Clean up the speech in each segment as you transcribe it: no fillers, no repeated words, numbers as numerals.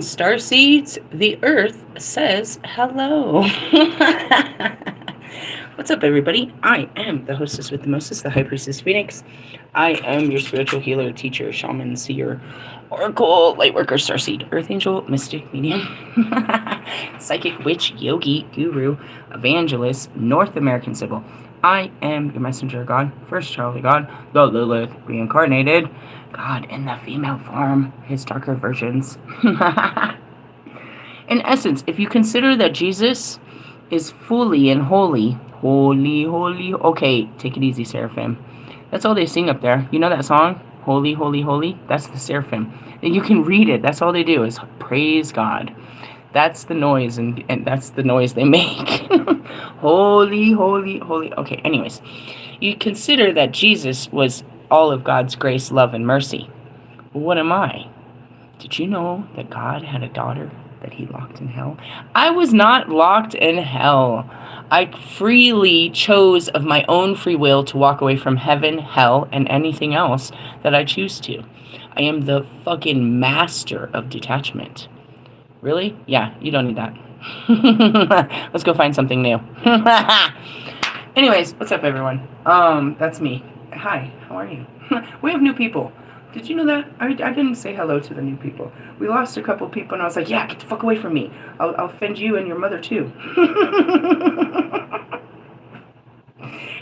Starseeds, the Earth says hello. What's up, everybody? I am the hostess with the mostest, the High Priestess Phoenix. I am your spiritual healer, teacher, shaman, seer, oracle, lightworker, starseed, earth angel, mystic, medium, psychic, witch, yogi, guru, evangelist, North American Sybil. I am your messenger of God, first child of God, the Lilith, reincarnated, God in the female form, his darker versions. In essence, if you consider that Jesus is fully and holy, okay, take it easy, Seraphim. That's all they sing up there. You know that song? Holy, holy, holy? That's the Seraphim. And you can read it. That's all they do is praise God. That's the noise, and that's the noise they make. Holy, holy, holy. Okay, anyways. You consider that Jesus was all of God's grace, love, and mercy. What am I? Did you know that God had a daughter that he locked in hell? I was not locked in hell. I freely chose of my own free will to walk away from heaven, hell, and anything else that I choose to. I am the fucking master of detachment. Really? Yeah, you don't need that. Let's go find something new. Anyways, what's up, everyone? That's me. Hi, how are you? We have new people. Did you know that? I didn't say hello to the new people. We lost a couple people, and I was like, yeah, get the fuck away from me. I'll offend you and your mother, too.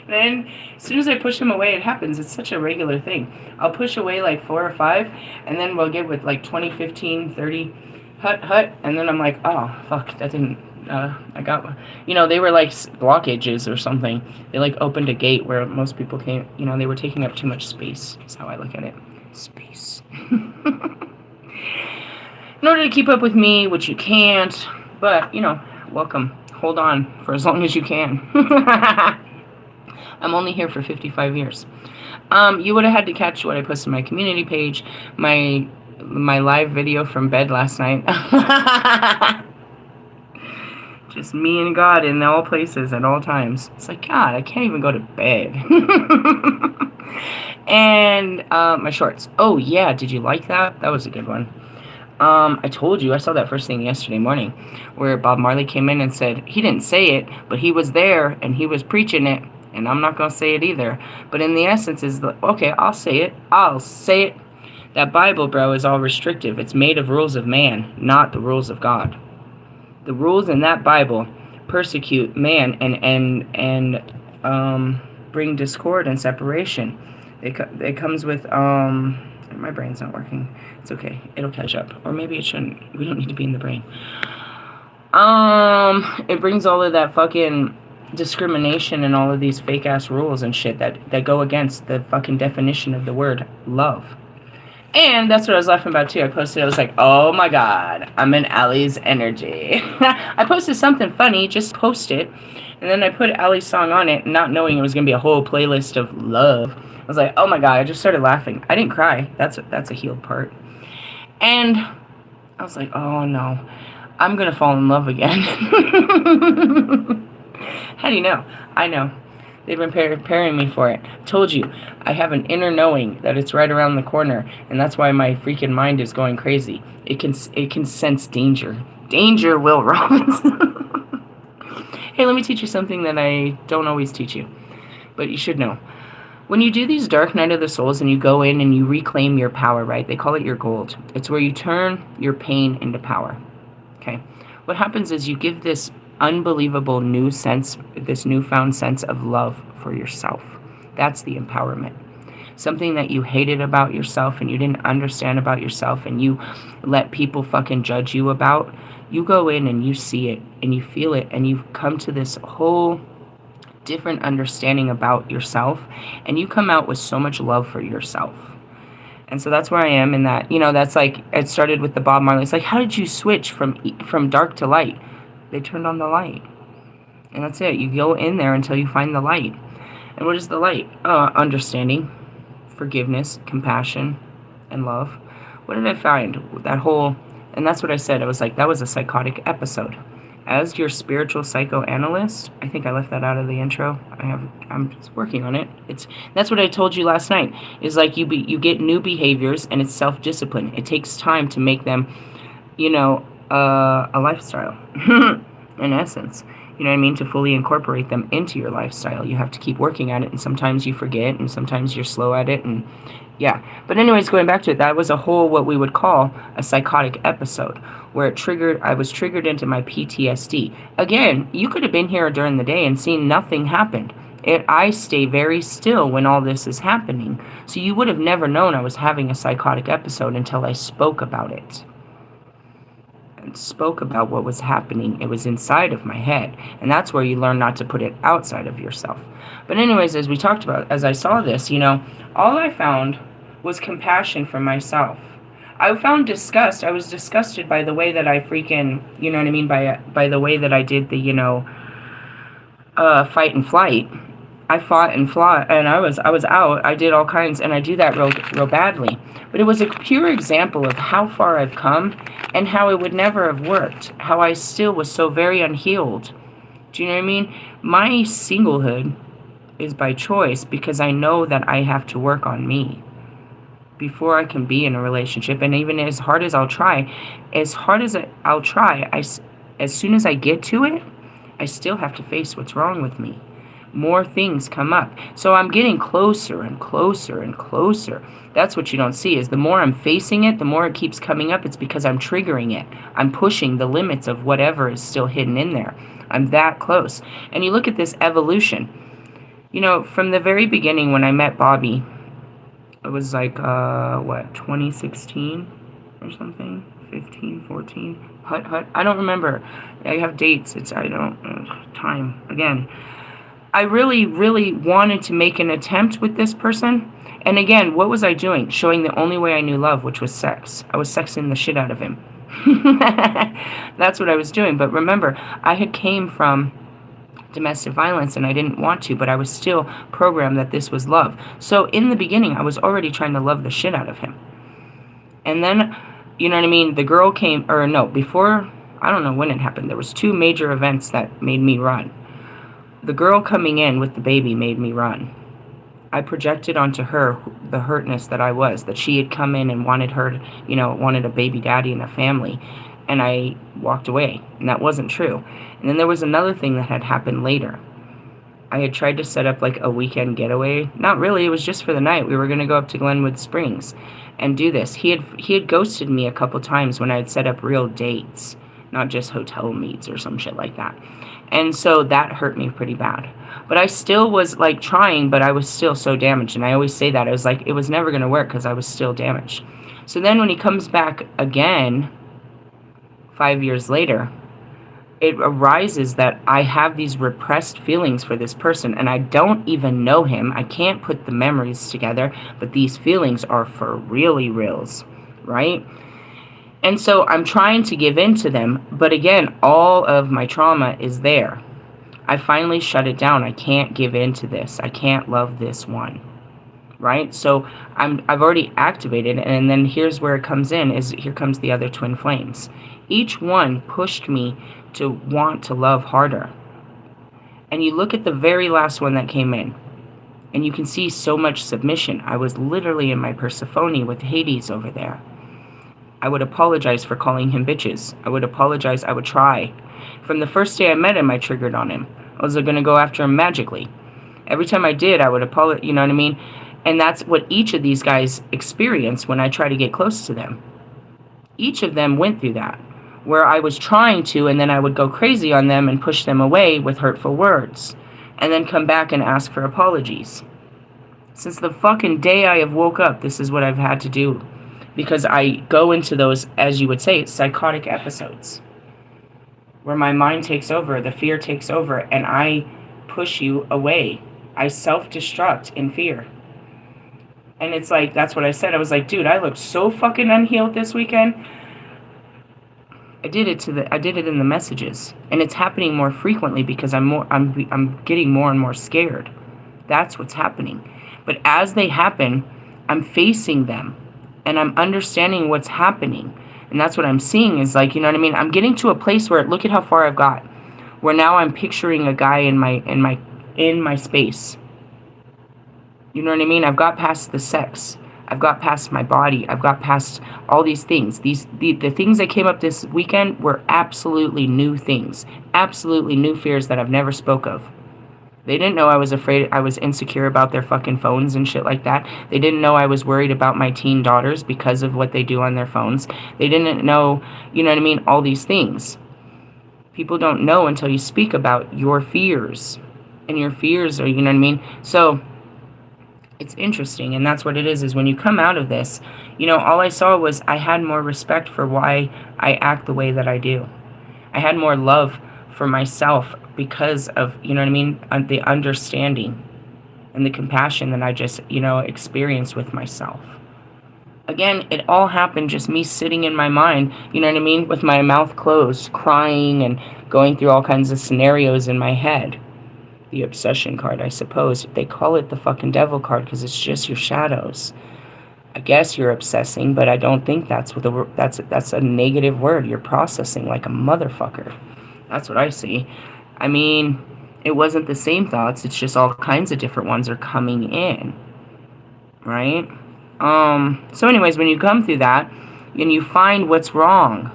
Then, as soon as I push them away, it happens. It's such a regular thing. I'll push away like 4 or 5, and then we'll get with like 20, 15, 30, hut, and then I'm like, oh, fuck, that didn't, I got, they were like blockages or something. They like opened a gate where most people came, they were taking up too much space, is how I look at it. Space. In order to keep up with me, which you can't, but, welcome. Hold on for as long as you can. I'm only here for 55 years. You would have had to catch what I posted on my community page, my live video from bed last night. Just me and God in all places at all times. It's like, God, I can't even go to bed. And my shorts. Oh, yeah, did you like that? That was a good one. I told you, I saw that first thing yesterday morning, where Bob Marley came in and said, he didn't say it, but he was there, and he was preaching it, and I'm not going to say it either. But in the essence is, okay, I'll say it. That Bible, bro, is all restrictive. It's made of rules of man, not the rules of God. The rules in that Bible persecute man and bring discord and separation. It comes with, my brain's not working. It's okay. It'll catch up. Or maybe it shouldn't. We don't need to be in the brain. It brings all of that fucking discrimination and all of these fake-ass rules and shit that go against the fucking definition of the word love. And that's what I was laughing about, too. I was like, oh my God, I'm in Allie's energy. I posted something funny, just post it. And then I put Allie's song on it, not knowing it was going to be a whole playlist of love. I was like, oh my God, I just started laughing. I didn't cry. That's a healed part. And I was like, oh no, I'm going to fall in love again. How do you know? I know. They've been preparing me for it. Told you, I have an inner knowing that it's right around the corner, and that's why my freaking mind is going crazy. It can sense danger. Danger, Will Robinson. Hey, let me teach you something that I don't always teach you, but you should know. When you do these dark night of the souls and you go in and you reclaim your power, right? They call it your gold. It's where you turn your pain into power. Okay? What happens is you give this unbelievable new sense, this newfound sense of love for yourself. That's the empowerment. Something that you hated about yourself and you didn't understand about yourself and you let people fucking judge you about, you go in and you see it and you feel it and you come to this whole different understanding about yourself, and you come out with so much love for yourself. And so that's where I am in that, that's like, it started with the Bob Marley. It's like, how did you switch from dark to light? They turned on the light. And that's it. You go in there until you find the light. And what is the light? Understanding, forgiveness, compassion, and love. What did I find? And that's what I said. I was like, that was a psychotic episode. As your spiritual psychoanalyst, I think I left that out of the intro. I'm just working on it. That's what I told you last night. Is like you get new behaviors, and it's self-discipline. It takes time to make them a lifestyle, in essence. You know what I mean? To fully incorporate them into your lifestyle, you have to keep working at it, and sometimes you forget, and sometimes you're slow at it, and yeah. But anyways, going back to it, that was a whole what we would call a psychotic episode, where I was triggered into my PTSD. Again, you could have been here during the day and seen nothing happened. I stay very still when all this is happening, so you would have never known I was having a psychotic episode until I spoke about it. And spoke about what was happening. It was inside of my head, and that's where you learn not to put it outside of yourself. But anyways, as we talked about, as I saw this, all I found was compassion for myself. I found disgust. I was disgusted by the way that I freaking, you know what I mean, by the way that I did the, fight and flight. I fought and fought, and I was out. I did all kinds, and I do that real badly. But it was a pure example of how far I've come and how it would never have worked. How I still was so very unhealed. Do you know what I mean? My singlehood is by choice because I know that I have to work on me before I can be in a relationship. And even as hard as I'll try, as soon as I get to it, I still have to face what's wrong with me. More things come up. So I'm getting closer and closer and closer. That's what you don't see, is the more I'm facing it, the more it keeps coming up. It's because I'm triggering it. I'm pushing the limits of whatever is still hidden in there. I'm that close. And you look at this evolution. From the very beginning when I met Bobby, it was like, 2016 or something? 15, 14? Hut. I don't remember. I have dates. Time. Again. I really, really wanted to make an attempt with this person. And again, what was I doing? Showing the only way I knew love, which was sex. I was sexing the shit out of him. That's what I was doing. But remember, I had came from domestic violence and I didn't want to, but I was still programmed that this was love. So in the beginning, I was already trying to love the shit out of him. And then, you know what I mean? The girl came, before, I don't know when it happened. There was 2 major events that made me run. The girl coming in with the baby made me run. I projected onto her the hurtness that I was, that she had come in and wanted a baby daddy and a family. And I walked away, and that wasn't true. And then there was another thing that had happened later. I had tried to set up like a weekend getaway. Not really, it was just for the night. We were going to go up to Glenwood Springs and do this. He had ghosted me a couple times when I had set up real dates, not just hotel meets or some shit like that. And so that hurt me pretty bad. But I still was like trying, but I was still so damaged. And I always say that. I was like, it was never going to work because I was still damaged. So then when he comes back again, 5 years later, it arises that I have these repressed feelings for this person. And I don't even know him. I can't put the memories together. But these feelings are for really reals, right? And so I'm trying to give in to them, but again, all of my trauma is there. I finally shut it down. I can't give in to this. I can't love this one, right? So I've already activated, and then here's where it comes in, here comes the other twin flames. Each one pushed me to want to love harder. And you look at the very last one that came in, and you can see so much submission. I was literally in my Persephone with Hades over there. I would apologize for calling him bitches. I would apologize. I would try. From the first day I met him, I triggered on him. I was going to go after him magically. Every time I did, I would apologize. You know what I mean? And that's what each of these guys experience when I try to get close to them. Each of them went through that, where I was trying to, and then I would go crazy on them and push them away with hurtful words, and then come back and ask for apologies. Since the fucking day I have woke up, this is what I've had to do. Because I go into those, as you would say, psychotic episodes where my mind takes over, the fear takes over, and I push you away. I self-destruct in fear. And it's like, that's what I said. I was like, dude, I looked so fucking unhealed this weekend. I did it in the messages, and it's happening more frequently because I'm getting more and more scared. That's what's happening. But as they happen, I'm facing them. And I'm understanding what's happening. And that's what I'm seeing is like, you know what I mean? I'm getting to a place where, look at how far I've got. Where now I'm picturing a guy in my space. You know what I mean? I've got past the sex. I've got past my body. I've got past all these things. The things that came up this weekend were absolutely new things. Absolutely new fears that I've never spoke of. They didn't know I was afraid, I was insecure about their fucking phones and shit like that. They didn't know I was worried about my teen daughters because of what they do on their phones. They didn't know, you know what I mean, all these things. People don't know until you speak about your fears. And your fears are, you know what I mean? So it's interesting, and that's what it is when you come out of this, you know, all I saw was I had more respect for why I act the way that I do. I had more love for myself because of, you know what I mean, the understanding and the compassion that I just, you know, experienced with myself. Again, it all happened just me sitting in my mind, you know what I mean, with my mouth closed, crying and going through all kinds of scenarios in my head. The obsession card, I suppose. They call it the fucking devil card because it's just your shadows. I guess you're obsessing, but I don't think that's what that's a negative word. You're processing like a motherfucker. That's what I see. I mean, it wasn't the same thoughts. It's just all kinds of different ones are coming in. Right? So anyways, when you come through that and you find what's wrong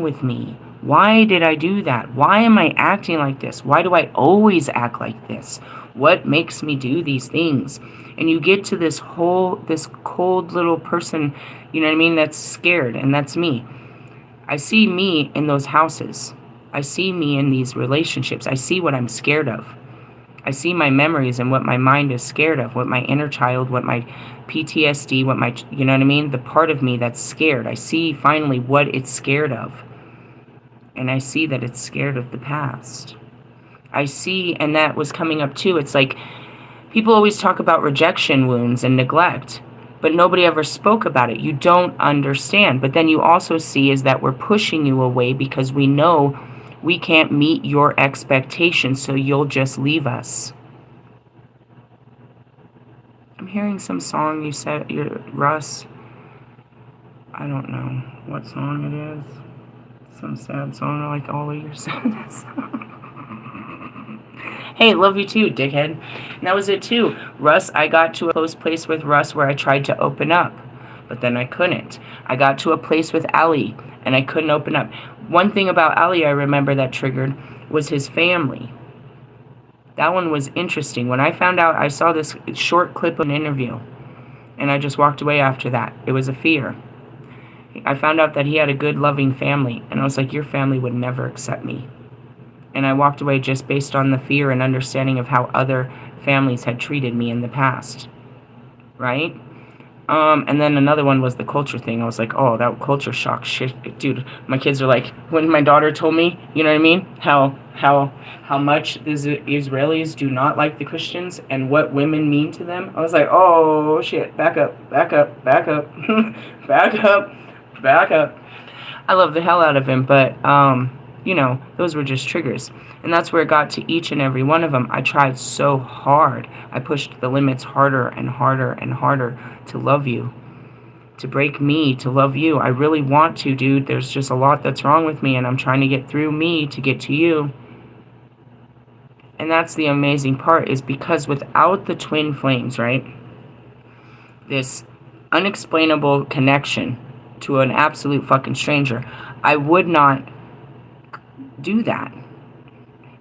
with me? Why did I do that? Why am I acting like this? Why do I always act like this? What makes me do these things? And you get to this cold little person, you know what I mean, that's scared, and that's me. I see me in those houses. I see me in these relationships. I see what I'm scared of. I see my memories and what my mind is scared of, what my inner child, what my PTSD, what my, you know what I mean, the part of me that's scared. I see finally what it's scared of. And I see that it's scared of the past. I see, and that was coming up too. It's like people always talk about rejection wounds and neglect, but nobody ever spoke about it. You don't understand. But then you also see is that we're pushing you away because we know we can't meet your expectations, so you'll just leave us. I'm hearing some song you said, Russ. I don't know what song it is. Some sad song like all of your sadness. Hey, love you too, dickhead. And that was it too. Russ, I got to a close place with Russ where I tried to open up, but then I couldn't. I got to a place with Ali, and I couldn't open up. One thing about Ali I remember that triggered was his family. That one was interesting. When I found out, I saw this short clip of an interview, and I just walked away after that. It was a fear. I found out that he had a good, loving family, and I was like, your family would never accept me. And I walked away just based on the fear and understanding of how other families had treated me in the past. Right? And then another one was the culture thing. I was like, oh, that culture shock shit. Dude, my kids are like, when my daughter told me, you know what I mean? How much the Israelis do not like the Christians and what women mean to them. I was like, oh, shit, back up, back up, back up, back up. Back up. I love the hell out of him, but, you know, those were just triggers. And that's where it got to each and every one of them. I tried so hard. I pushed the limits harder and harder and harder to love you, to break me, to love you. I really want to, dude. There's just a lot that's wrong with me, and I'm trying to get through me to get to you. And that's the amazing part, is because without the twin flames, right, this unexplainable connection to an absolute fucking stranger, I would not do that.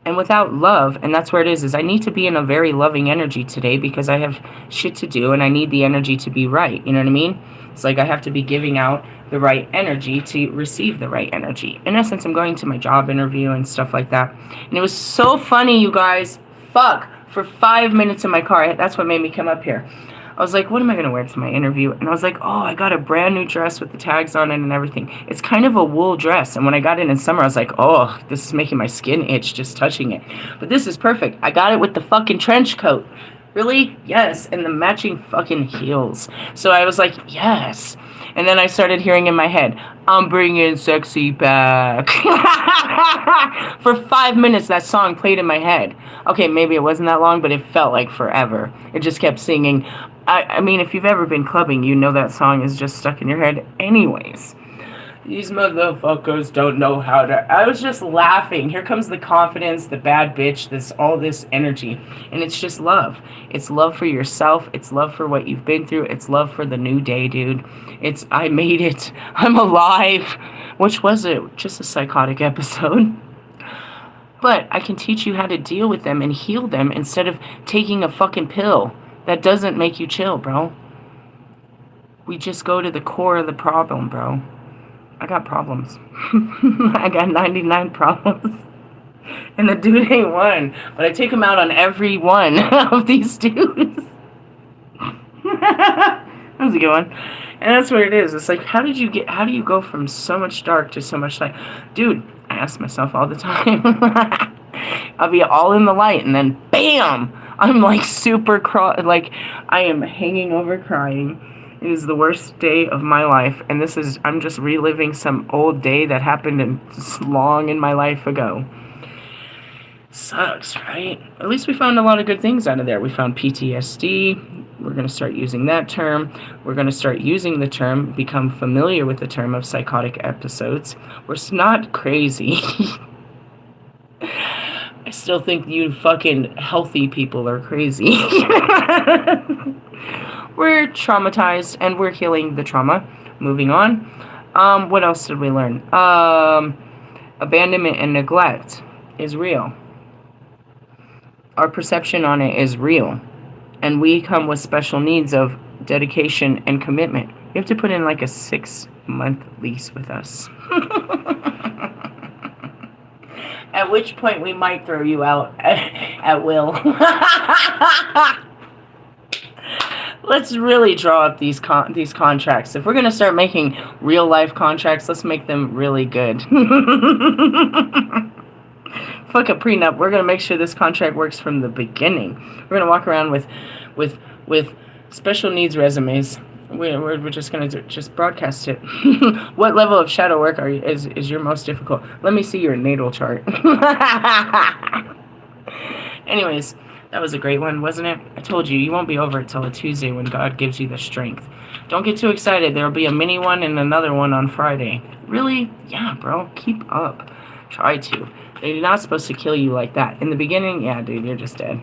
And without love, and that's where it is I need to be in a very loving energy today because I have shit to do and I need the energy to be right. You know what I mean? It's like I have to be giving out the right energy to receive the right energy. In essence, I'm going to my job interview and stuff like that. And it was so funny, you guys. Fuck. For 5 minutes in my car. That's what made me come up here. I was like, what am I going to wear to my interview? And I was like, oh, I got a brand new dress with the tags on it and everything. It's kind of a wool dress. And when I got it in summer, I was like, oh, this is making my skin itch just touching it. But this is perfect. I got it with the fucking trench coat. Really? Yes. And the matching fucking heels. So I was like, yes. And then I started hearing in my head, I'm bringing sexy back. For 5 minutes, that song played in my head. Okay, maybe it wasn't that long, but it felt like forever. It just kept singing. I mean, if you've ever been clubbing, you know that song is just stuck in your head anyways. These motherfuckers don't know how to. I was just laughing. Here comes the confidence, the bad bitch, all this energy. And it's just love. It's love for yourself. It's love for what you've been through. It's love for the new day, dude. I made it. I'm alive. Which was it? Just a psychotic episode. But I can teach you how to deal with them and heal them instead of taking a fucking pill. That doesn't make you chill, bro. We just go to the core of the problem, bro. I got problems. I got 99 problems. And the dude ain't one. But I take him out on every one of these dudes. How's it going? And that's what it is. It's like, how do you go from so much dark to so much light? Dude, I ask myself all the time. I'll be all in the light and then bam! I'm like super like I am hanging over crying. It is the worst day of my life, and I'm just reliving some old day that happened long in my life ago. Sucks, right? At least we found a lot of good things out of there. We found PTSD. We're going to start using that term. We're going to start using the term, become familiar with the term of psychotic episodes. We're not crazy. I still think you fucking healthy people are crazy. We're traumatized, and we're healing the trauma. Moving on. What else did we learn? Abandonment and neglect is real. Our perception on it is real. And we come with special needs of dedication and commitment. You have to put in like a 6-month lease with us. At which point we might throw you out at will. Let's really draw up these contracts. If we're going to start making real life contracts, let's make them really good. Fuck a prenup. We're going to make sure this contract works from the beginning. We're going to walk around with special needs resumes. We're just going to just broadcast it. What level of shadow work is your most difficult? Let me see your natal chart. Anyways, that was a great one, wasn't it? I told you won't be over till a Tuesday when God gives you the strength. Don't get too excited. There'll be a mini one and another one on Friday. Really? Yeah, bro. Keep up. Try to. They're not supposed to kill you like that. In the beginning, yeah, dude, you're just dead.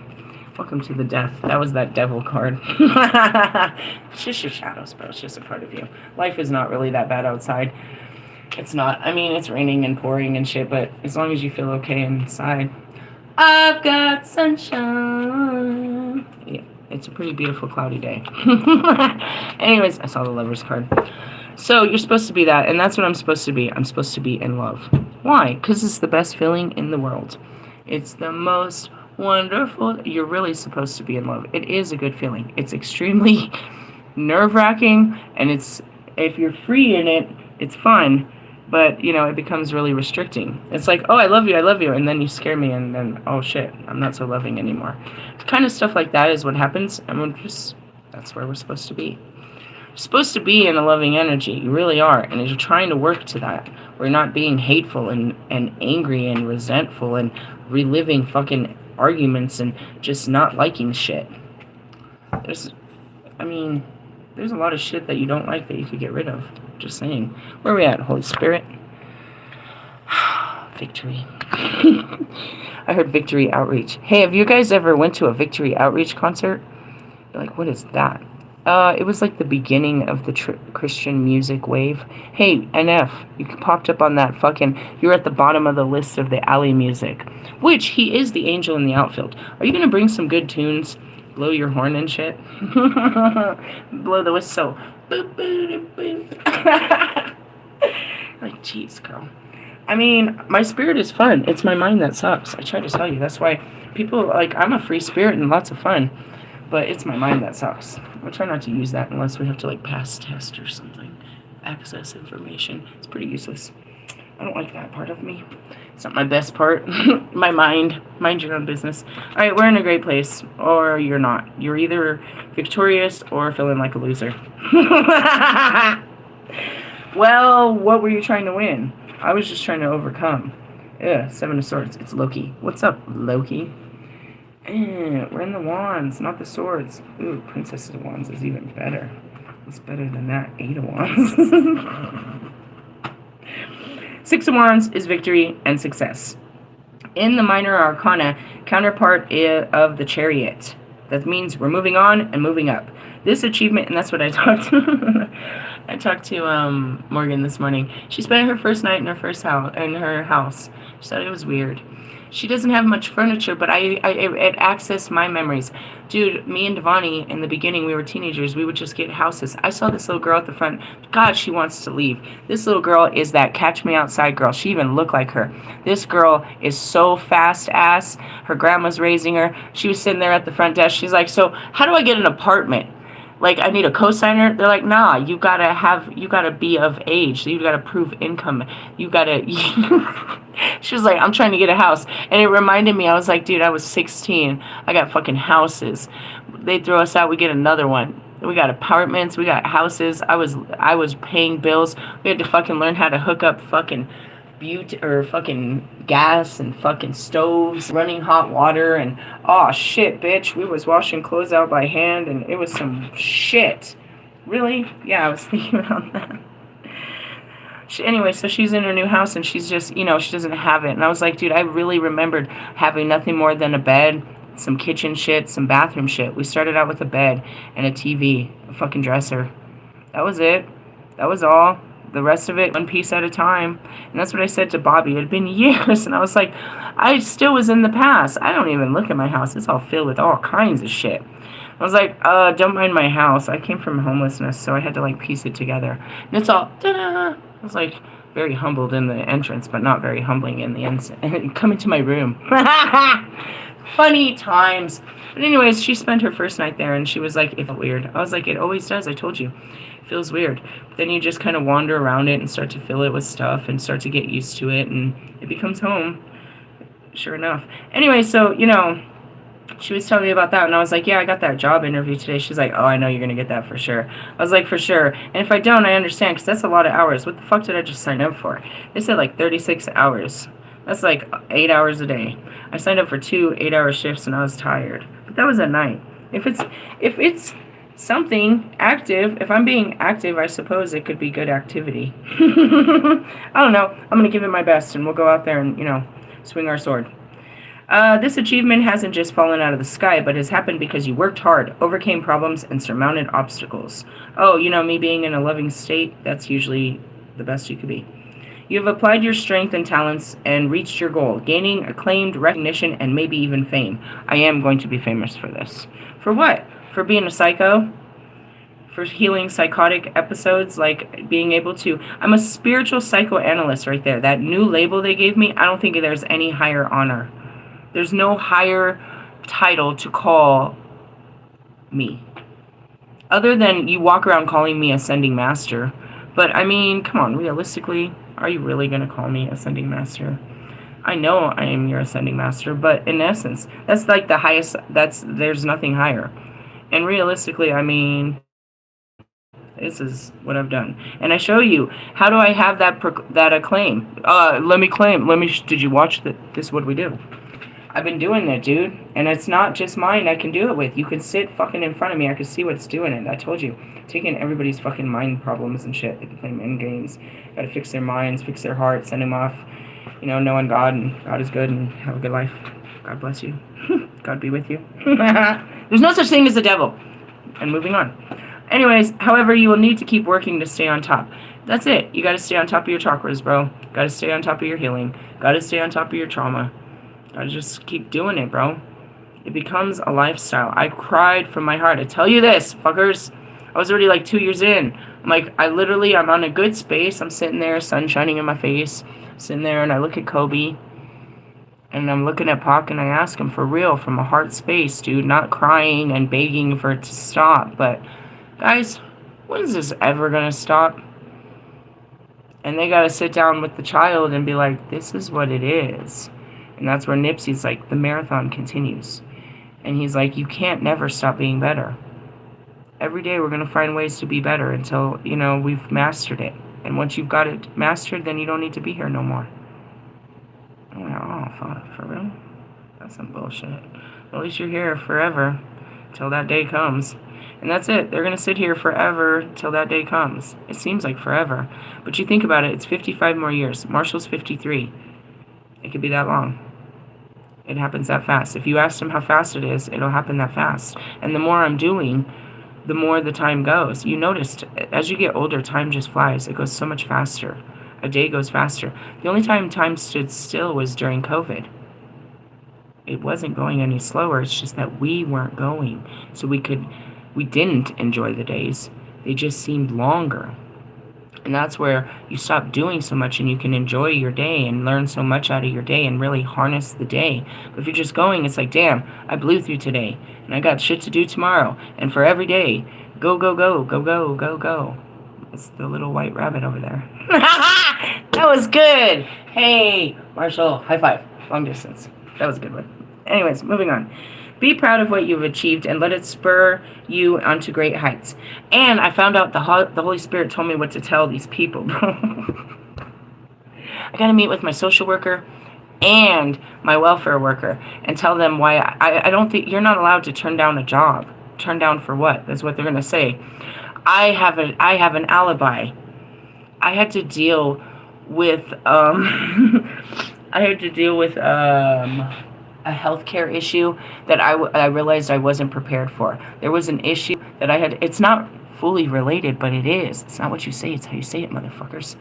Welcome to the death. That was that devil card. It's just your shadows, bro. It's just a part of you. Life is not really that bad outside. It's not. I mean, it's raining and pouring and shit, but as long as you feel okay inside. I've got sunshine. Yeah, it's a pretty beautiful cloudy day. Anyways, I saw the Lover's card. So you're supposed to be that, and that's what I'm supposed to be. I'm supposed to be in love. Why? Because it's the best feeling in the world. It's the most wonderful. You're really supposed to be in love. It is a good feeling. It's extremely nerve-wracking, and if you're free in it, it's fun. But, it becomes really restricting. It's like, oh, I love you, and then you scare me, and then, oh, shit, I'm not so loving anymore. Kind of stuff like that is what happens, and that's where we're supposed to be. You're supposed to be in a loving energy. You really are, and as you're trying to work to that, we're not being hateful and angry and resentful and reliving fucking arguments and just not liking shit. There's a lot of shit that you don't like that you could get rid of. Just saying. Where are we at, Holy Spirit? Victory. I heard Victory Outreach. Hey, have you guys ever went to a Victory Outreach concert? You're like, what is that? It was like the beginning of the Christian music wave. Hey, NF, you popped up on that you're at the bottom of the list of the alley music. Which, he is the angel in the outfield. Are you going to bring some good tunes? Blow your horn and shit? Blow the whistle. Boop, boop, boop. Like, jeez, girl. I mean, my spirit is fun. It's my mind that sucks. I try to tell you. That's why people, I'm a free spirit and lots of fun. But it's my mind that sucks. I try not to use that unless we have to, pass test or something. Access information. It's pretty useless. I don't like that part of me. It's not my best part. My mind. Mind your own business. Alright, we're in a great place. Or you're not. You're either victorious or feeling like a loser. Well, what were you trying to win? I was just trying to overcome. Yeah, 7 of Swords. It's Loki. What's up, Loki? We're in the Wands, not the Swords. Ooh, Princess of Wands is even better. It's better than that 8 of Wands. Six of Wands is victory and success. In the minor arcana, counterpart of the Chariot. That means we're moving on and moving up. This achievement, and that's what I talked to. I talked to Morgan this morning. She spent her first night in her house. She thought it was weird. She doesn't have much furniture, but it accessed my memories. Dude, me and Devani, in the beginning, we were teenagers. We would just get houses. I saw this little girl at the front. God, she wants to leave. This little girl is that Catch Me Outside girl. She even looked like her. This girl is so fast-ass. Her grandma's raising her. She was sitting there at the front desk. She's like, so how do I get an apartment? Like, I need a cosigner. They're like, nah, you gotta be of age. You gotta prove income. You gotta. She was like, I'm trying to get a house. And it reminded me, I was like, dude, I was 16. I got fucking houses. They throw us out, we get another one. We got apartments, we got houses. I was paying bills. We had to fucking learn how to hook up fucking fucking gas and fucking stoves, running hot water, and oh shit, bitch, we was washing clothes out by hand, and it was some shit. Really? Yeah, I was thinking about that. Anyway, so she's in her new house, and she's just, she doesn't have it. And I was like, dude, I really remembered having nothing more than a bed, some kitchen shit, some bathroom shit. We started out with a bed and a TV, a fucking dresser. That was it. That was all. The rest of it, one piece at a time. And that's what I said to Bobby. It had been years, and I was like, I still was in the past. I don't even look at my house. It's all filled with all kinds of shit. I was like, don't mind my house. I came from homelessness, so I had to, like, piece it together. And it's all, ta-da! I was, like, very humbled in the entrance, but not very humbling in the end. Come into my room. Funny times. But anyways, she spent her first night there, and she was like, it felt weird. I was like, it always does. I told you. It feels weird. But then you just kind of wander around it and start to fill it with stuff and start to get used to it, and it becomes home. Sure enough. Anyway, so, she was telling me about that, and I was like, yeah, I got that job interview today. She's like, oh, I know you're going to get that for sure. I was like, for sure. And if I don't, I understand, because that's a lot of hours. What the fuck did I just sign up for? They said like 36 hours. That's like 8 hours a day. I signed up for 2 8-hour shifts, and I was tired. But that was at night. If it's something active, if I'm being active, I suppose it could be good activity. I don't know. I'm going to give it my best, and we'll go out there and, swing our sword. This achievement hasn't just fallen out of the sky, but has happened because you worked hard, overcame problems, and surmounted obstacles. Oh, me being in a loving state, that's usually the best you could be. You have applied your strength and talents and reached your goal, gaining acclaimed recognition and maybe even fame. I am going to be famous for this. For what? For being a psycho? For healing psychotic episodes, like being able to... I'm a spiritual psychoanalyst right there. That new label they gave me, I don't think there's any higher honor. There's no higher title to call me. Other than you walk around calling me Ascending Master. But, I mean, come on, realistically, are you really going to call me Ascending Master? I know I am your Ascending Master, but in essence, that's like the highest, there's nothing higher. And realistically, I mean, this is what I've done. And I show you, how do I have that acclaim? Did you watch this, what do we do? I've been doing it, dude. And it's not just mine I can do it with. You can sit fucking in front of me. I can see what's doing it. I told you. Taking everybody's fucking mind problems and shit. They can play them in games. Gotta fix their minds, fix their hearts, send them off. Knowing God, and God is good, and have a good life. God bless you. God be with you. There's no such thing as the devil. And moving on. Anyways, however, you will need to keep working to stay on top. That's it. You gotta stay on top of your chakras, bro. Gotta stay on top of your healing. Gotta stay on top of your trauma. I just keep doing it, bro. It becomes a lifestyle. I cried from my heart. I tell you this, fuckers. I was already like 2 years in. I'm on a good space. I'm sitting there, sun shining in my face. Sitting there, and I look at Kobe. And I'm looking at Pac, and I ask him for real, from a heart space, dude. Not crying and begging for it to stop. But, guys, when is this ever going to stop? And they got to sit down with the child and be like, this is what it is. And that's where Nipsey's like, the marathon continues. And he's like, you can't never stop being better. Every day we're going to find ways to be better until, we've mastered it. And once you've got it mastered, then you don't need to be here no more. I'm like, oh, fuck, for real? That's some bullshit. At least you're here forever until that day comes. And that's it. They're going to sit here forever till that day comes. It seems like forever. But you think about it, it's 55 more years. Marshall's 53. It could be that long. It happens that fast. If you ask him how fast it is, it'll happen that fast. And the more I'm doing, the more the time goes. You noticed, as you get older, time just flies. It goes so much faster. A day goes faster. The only time stood still was during COVID. It wasn't going any slower. It's just that we weren't going. So we didn't enjoy the days. They just seemed longer. And that's where you stop doing so much and you can enjoy your day and learn so much out of your day and really harness the day. But if you're just going, it's like, damn, I blew through today and I got shit to do tomorrow. And for every day, go, go, go, go, go, go, go. It's the little white rabbit over there. That was good. Hey, Marshall, high five. Long distance. That was a good one. Anyways, moving on. Be proud of what you've achieved and let it spur you onto great heights. And I found out the Holy Spirit told me what to tell these people, bro. I got to meet with my social worker and my welfare worker and tell them why I don't think you're not allowed to turn down a job. Turn down for what? That's what they're going to say. I have an alibi. I had to deal with a healthcare issue that I realized I wasn't prepared for. There was an issue that I had. It's not fully related, but it is. It's not what you say, it's how you say it, motherfuckers.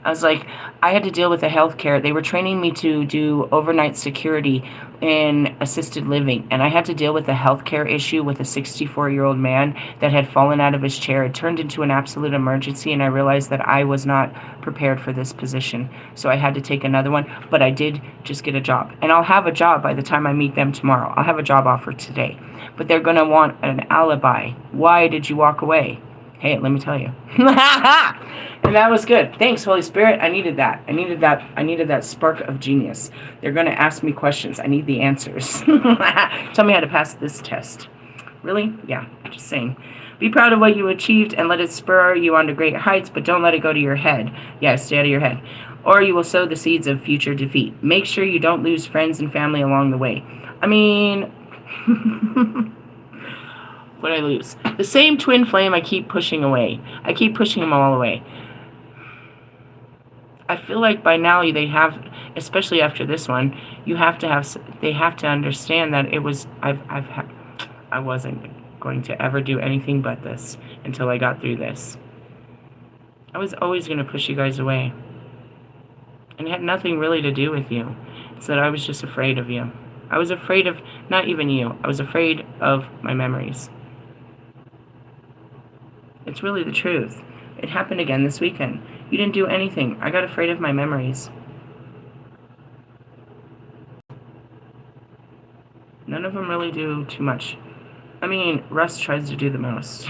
I was like, I had to deal with the healthcare. They were training me to do overnight security in assisted living, and I had to deal with a healthcare issue with a 64-year-old man that had fallen out of his chair. It turned into an absolute emergency, and I realized that I was not prepared for this position, so I had to take another one, but I did just get a job, and I'll have a job by the time I meet them tomorrow. I'll have a job offer today, but they're going to want an alibi. Why did you walk away? Hey, let me tell you. And that was good. Thanks, Holy Spirit. I needed that. I needed that spark of genius. They're going to ask me questions. I need the answers. Tell me how to pass this test. Really? Yeah, just saying. Be proud of what you achieved and let it spur you on to great heights, but don't let it go to your head. Yeah, stay out of your head. Or you will sow the seeds of future defeat. Make sure you don't lose friends and family along the way. I mean... What did I lose? The same twin flame I keep pushing away. I keep pushing them all away. I feel like by now they have, especially after this one, they have to understand that it was, I wasn't going to ever do anything but this until I got through this. I was always going to push you guys away. And it had nothing really to do with you. It's that I was just afraid of you. I was afraid of, not even you, I was afraid of my memories. It's really the truth. It happened again this weekend. You didn't do anything. I got afraid of my memories. None of them really do too much. I mean, Russ tries to do the most.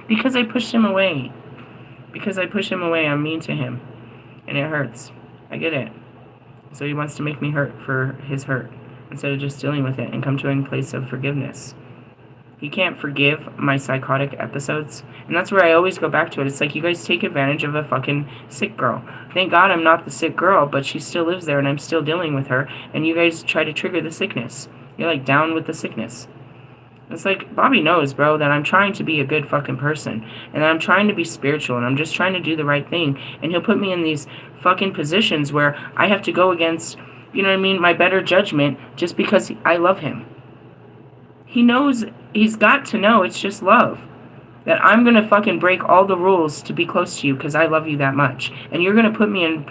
Because I pushed him away. Because I push him away, I'm mean to him. And it hurts. I get it. So he wants to make me hurt for his hurt, instead of just dealing with it and come to a place of forgiveness. He can't forgive my psychotic episodes. And that's where I always go back to it. It's like you guys take advantage of a fucking sick girl. Thank God I'm not the sick girl, but she still lives there and I'm still dealing with her. And you guys try to trigger the sickness. You're like down with the sickness. It's like, Bobby knows, bro, that I'm trying to be a good fucking person. And I'm trying to be spiritual. And I'm just trying to do the right thing. And he'll put me in these fucking positions where I have to go against, you know what I mean, my better judgment just because I love him. He knows, he's got to know it's just love. That I'm going to fucking break all the rules to be close to you because I love you that much. And you're going to put me in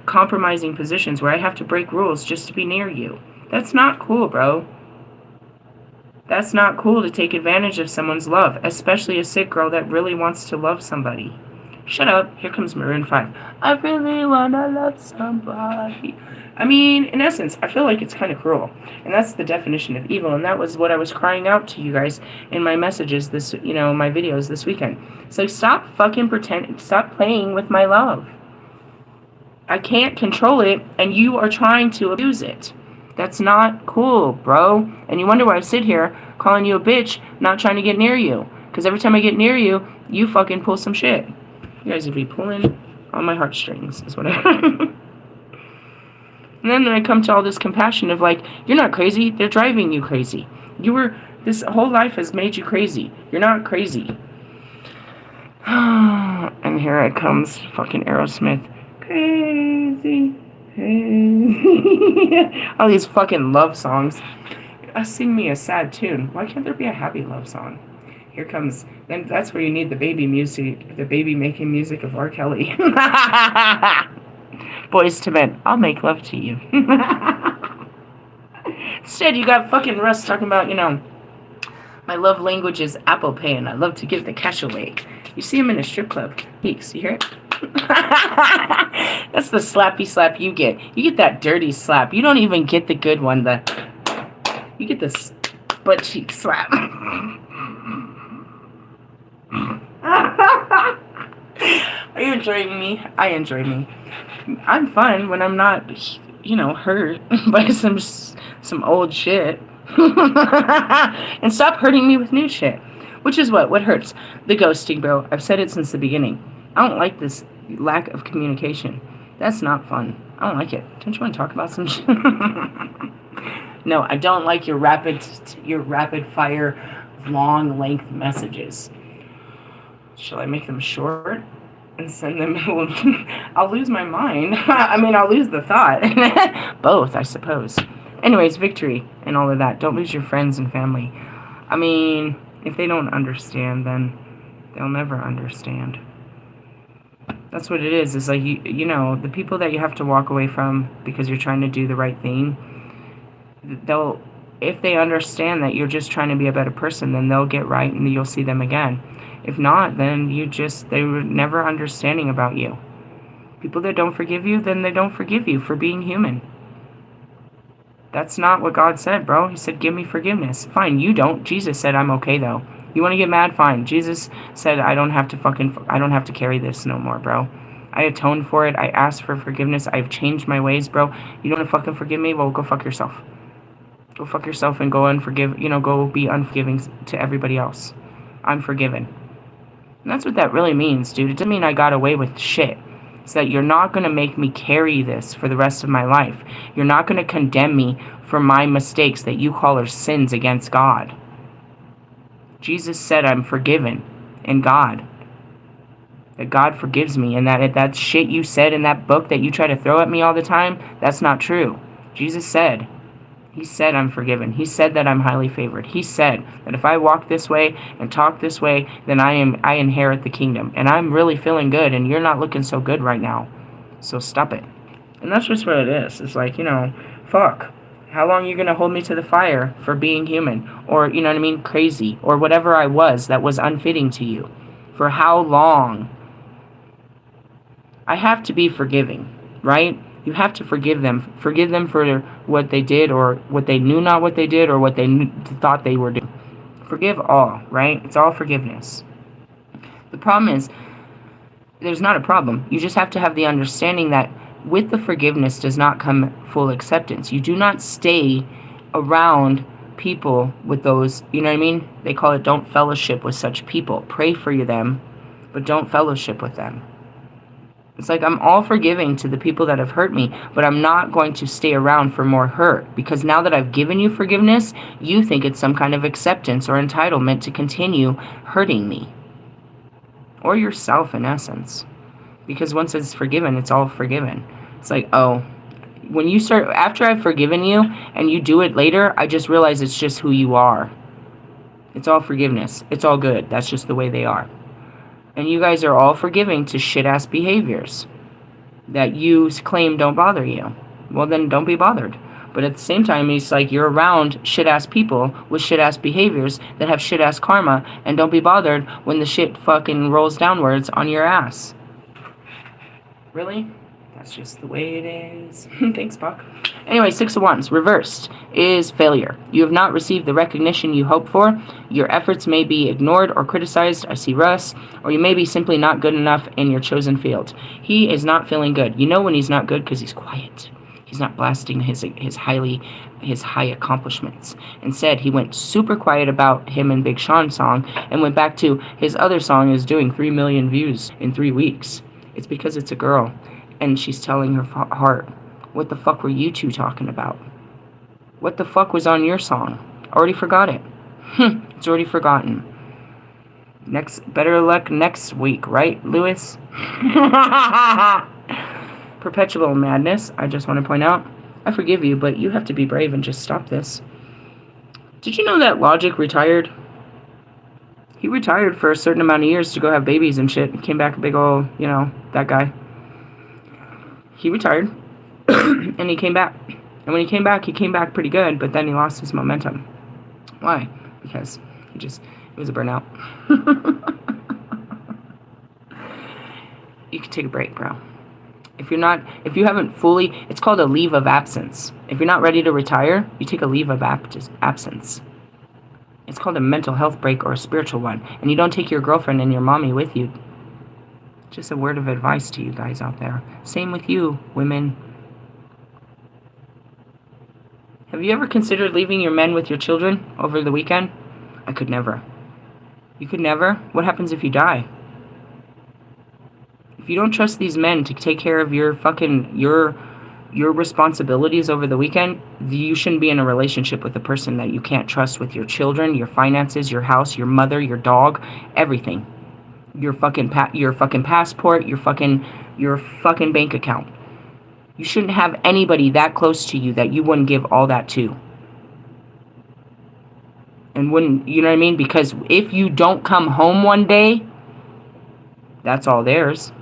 compromising positions where I have to break rules just to be near you. That's not cool, bro. That's not cool to take advantage of someone's love, especially a sick girl that really wants to love somebody. Shut up. Here comes Maroon 5. I really want to love somebody. I mean, in essence, I feel like it's kind of cruel. And that's the definition of evil. And that was what I was crying out to you guys in my messages this, my videos this weekend. It's like, stop fucking pretending. Stop playing with my love. I can't control it, and you are trying to abuse it. That's not cool, bro. And you wonder why I sit here calling you a bitch, not trying to get near you. Because every time I get near you, you fucking pull some shit. You guys would be pulling on my heartstrings, is what I... And then I come to all this compassion of like, you're not crazy, they're driving you crazy. This whole life has made you crazy. You're not crazy. And here it comes, fucking Aerosmith. Crazy, crazy. All these fucking love songs. Sing me a sad tune. Why can't there be a happy love song? Here comes, then that's where you need the baby music, the baby making music of R. Kelly. Boys to Men, I'll make love to you. Instead, you got fucking Russ talking about, my love language is Apple Pay, and I love to give the cash away. You see him in a strip club. Peeks, you hear it? That's the slappy slap you get. You get that dirty slap. You don't even get the good one. You get this butt cheek slap. Are you enjoying me? I enjoy me. I'm fine when I'm not, hurt by some old shit. And stop hurting me with new shit. Which is what hurts. The ghosting, bro. I've said it since the beginning. I don't like this lack of communication. That's not fun. I don't like it. Don't you want to talk about some shit? No, I don't like your rapid fire, long length messages. Shall I make them short and send them? I'll lose my mind. I'll lose the thought. Both, I suppose. Anyways, victory and all of that. Don't lose your friends and family. If they don't understand, then they'll never understand. That's what it is. It's like, the people that you have to walk away from because you're trying to do the right thing, if they understand that you're just trying to be a better person, then they'll get right and you'll see them again. If not, then they were never understanding about you. People that don't forgive you, then they don't forgive you for being human. That's not what God said, bro. He said, give me forgiveness. Fine, you don't. Jesus said, I'm okay, though. You want to get mad? Fine. Jesus said, I don't have to carry this no more, bro. I atoned for it. I asked for forgiveness. I've changed my ways, bro. You don't want to fucking forgive me? Well, go fuck yourself. Go fuck yourself and go go be unforgiving to everybody else. I'm forgiven. And that's what that really means, dude. It doesn't mean I got away with shit. It's that you're not going to make me carry this for the rest of my life. You're not going to condemn me for my mistakes that you call are sins against God. Jesus said I'm forgiven in God. That God forgives me, and that shit you said in that book that you try to throw at me all the time, that's not true. Jesus said, He said I'm forgiven. He said that I'm highly favored. He said that if I walk this way and talk this way, then I inherit the kingdom. And I'm really feeling good, and you're not looking so good right now. So stop it. And that's just what it is. It's like, fuck. How long are you going to hold me to the fire for being human? Or, crazy. Or whatever I was that was unfitting to you. For how long? I have to be forgiving, right? You have to forgive them. Forgive them for what they did or what they knew not what they did or what they thought they were doing. Forgive all, right? It's all forgiveness. The problem is, there's not a problem. You just have to have the understanding that with the forgiveness does not come full acceptance. You do not stay around people with those, They call it don't fellowship with such people. Pray for them, but don't fellowship with them. It's like I'm all forgiving to the people that have hurt me, but I'm not going to stay around for more hurt. Because now that I've given you forgiveness, you think it's some kind of acceptance or entitlement to continue hurting me. Or yourself, in essence. Because once it's forgiven, it's all forgiven. It's like, when you start, after I've forgiven you and you do it later, I just realize it's just who you are. It's all forgiveness. It's all good. That's just the way they are. And you guys are all forgiving to shit-ass behaviors that you claim don't bother you. Well, then don't be bothered. But at the same time, it's like you're around shit-ass people with shit-ass behaviors that have shit-ass karma, and don't be bothered when the shit fucking rolls downwards on your ass. Really? That's just the way it is. Thanks, Buck. Anyway, 6 of Wands, reversed, is failure. You have not received the recognition you hoped for. Your efforts may be ignored or criticized. I see Russ. Or you may be simply not good enough in your chosen field. He is not feeling good. You know when he's not good because he's quiet. He's not blasting his high accomplishments. Instead, he went super quiet about him and Big Sean's song and went back to his other song is doing 3 million views in 3 weeks. It's because it's a girl. And she's telling her heart, what the fuck were you two talking about? What the fuck was on your song? Already forgot it. It's already forgotten. Better luck next week, right, Lewis? Perpetual madness, I just want to point out. I forgive you, but you have to be brave and just stop this. Did you know that Logic retired? He retired for a certain amount of years to go have babies and shit. He came back a big old, that guy. He retired, and he came back. And when he came back pretty good, but then he lost his momentum. Why? Because it was a burnout. You can take a break, bro. If you haven't fully, it's called a leave of absence. If you're not ready to retire, you take a leave of absence. It's called a mental health break or a spiritual one. And you don't take your girlfriend and your mommy with you. Just a word of advice to you guys out there. Same with you, women. Have you ever considered leaving your men with your children over the weekend? I could never. You could never? What happens if you die? If you don't trust these men to take care of your responsibilities over the weekend, you shouldn't be in a relationship with a person that you can't trust with your children, your finances, your house, your mother, your dog, everything. Your fucking passport, your fucking bank account. You shouldn't have anybody that close to you that you wouldn't give all that to. And wouldn't, you know what I mean? Because if you don't come home one day, that's all theirs.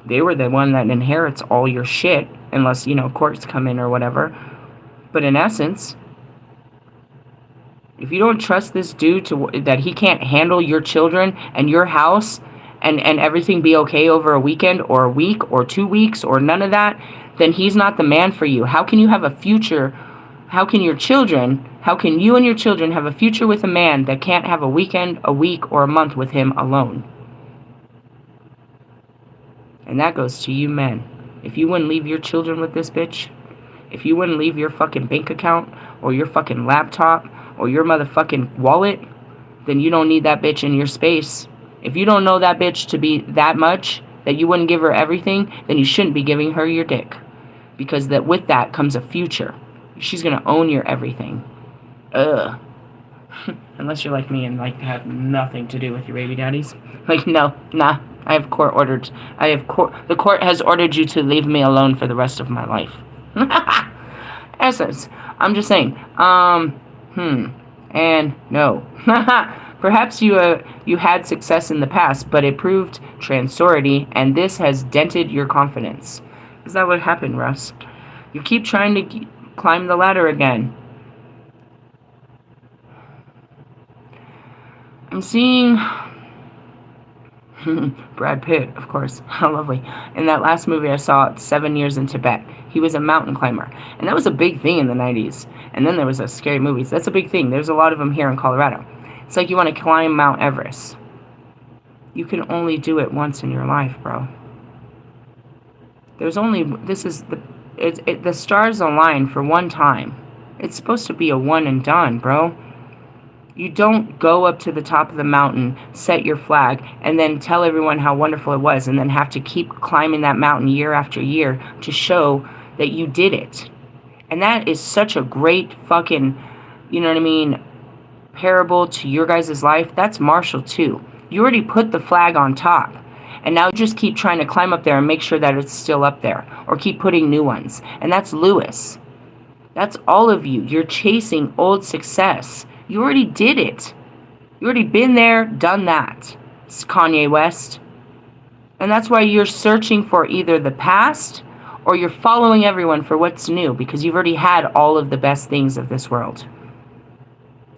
They were the one that inherits all your shit, unless, courts come in or whatever. But in essence, if you don't trust this dude that he can't handle your children and your house and everything be okay over a weekend or a week or 2 weeks or none of that, then he's not the man for you. How can you have a future? How can you and your children have a future with a man that can't have a weekend, a week, or a month with him alone? And that goes to you men. If you wouldn't leave your children with this bitch, if you wouldn't leave your fucking bank account or your fucking laptop or your motherfucking wallet, then you don't need that bitch in your space. If you don't know that bitch to be that much, that you wouldn't give her everything, then you shouldn't be giving her your dick. Because with that comes a future. She's going to own your everything. Ugh. Unless you're like me and like to have nothing to do with your baby daddies. Like, no, nah. I have court ordered. The court has ordered you to leave me alone for the rest of my life. Essence. I'm just saying. And no. Perhaps you had success in the past, but it proved transority, and this has dented your confidence. Is that what happened, Russ? You keep trying to climb the ladder again. I'm seeing Brad Pitt, of course. How lovely. In that last movie I saw, 7 Years in Tibet, he was a mountain climber. And that was a big thing in the 90s. And then there was scary movies. That's a big thing. There's a lot of them here in Colorado. It's like you want to climb Mount Everest. You can only do it once in your life, bro. The stars align for one time. It's supposed to be a one and done, bro. You don't go up to the top of the mountain, set your flag, and then tell everyone how wonderful it was, and then have to keep climbing that mountain year after year to show that you did it. And that is such a great fucking, parable to your guys' life. That's Marshall too. You already put the flag on top. And now just keep trying to climb up there and make sure that it's still up there. Or keep putting new ones. And that's Lewis. That's all of you. You're chasing old success. You already did it. You already been there, done that. It's Kanye West. And that's why you're searching for either the past or you're following everyone for what's new, because you've already had all of the best things of this world.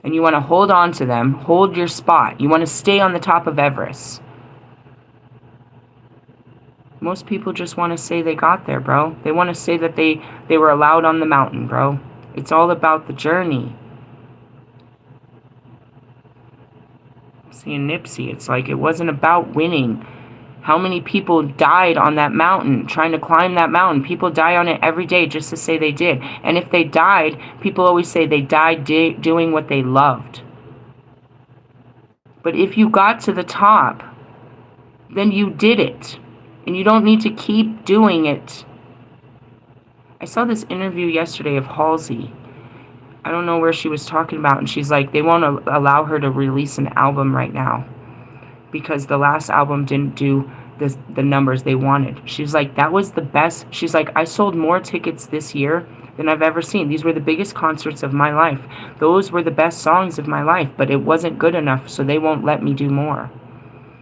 And you want to hold on to them, hold your spot. You want to stay on the top of Everest. Most people just want to say they got there, bro. They want to say that they were allowed on the mountain, bro. It's all about the journey. Seeing Nipsey, it's like it wasn't about winning. How many people died on that mountain, trying to climb that mountain? People die on it every day just to say they did. And if they died, people always say they died doing what they loved. But if you got to the top, then you did it. And you don't need to keep doing it. I saw this interview yesterday of Halsey. I don't know where she was talking about, and she's like, they won't allow her to release an album right now because the last album didn't do the numbers they wanted. She's like, that was the best. She's like, I sold more tickets this year than I've ever seen. These were the biggest concerts of my life. Those were the best songs of my life, but it wasn't good enough, so they won't let me do more.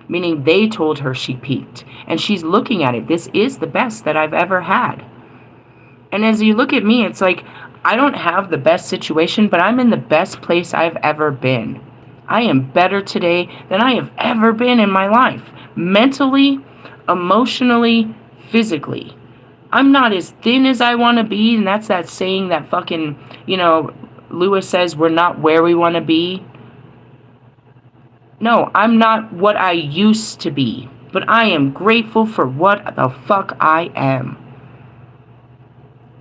Meaning they told her she peaked, and she's looking at it. This is the best that I've ever had. And as you look at me, it's like, I don't have the best situation, but I'm in the best place I've ever been. I am better today than I have ever been in my life. Mentally, emotionally, physically. I'm not as thin as I want to be, and that's that saying that fucking, Lewis says we're not where we want to be. No, I'm not what I used to be, but I am grateful for what the fuck I am.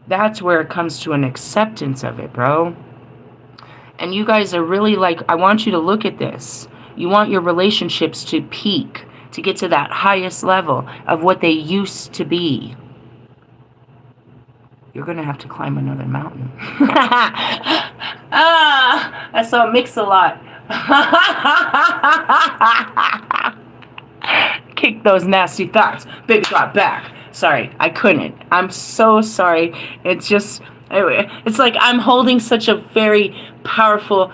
That's where it comes to an acceptance of it, bro. And you guys are really like, I want you to look at this. You want your relationships to peak, to get to that highest level of what they used to be. You're going to have to climb another mountain. I saw Mix-a-Lot. Kick those nasty thoughts. Baby got back. Sorry, I couldn't. I'm so sorry. It's just, it's like I'm holding such a very powerful,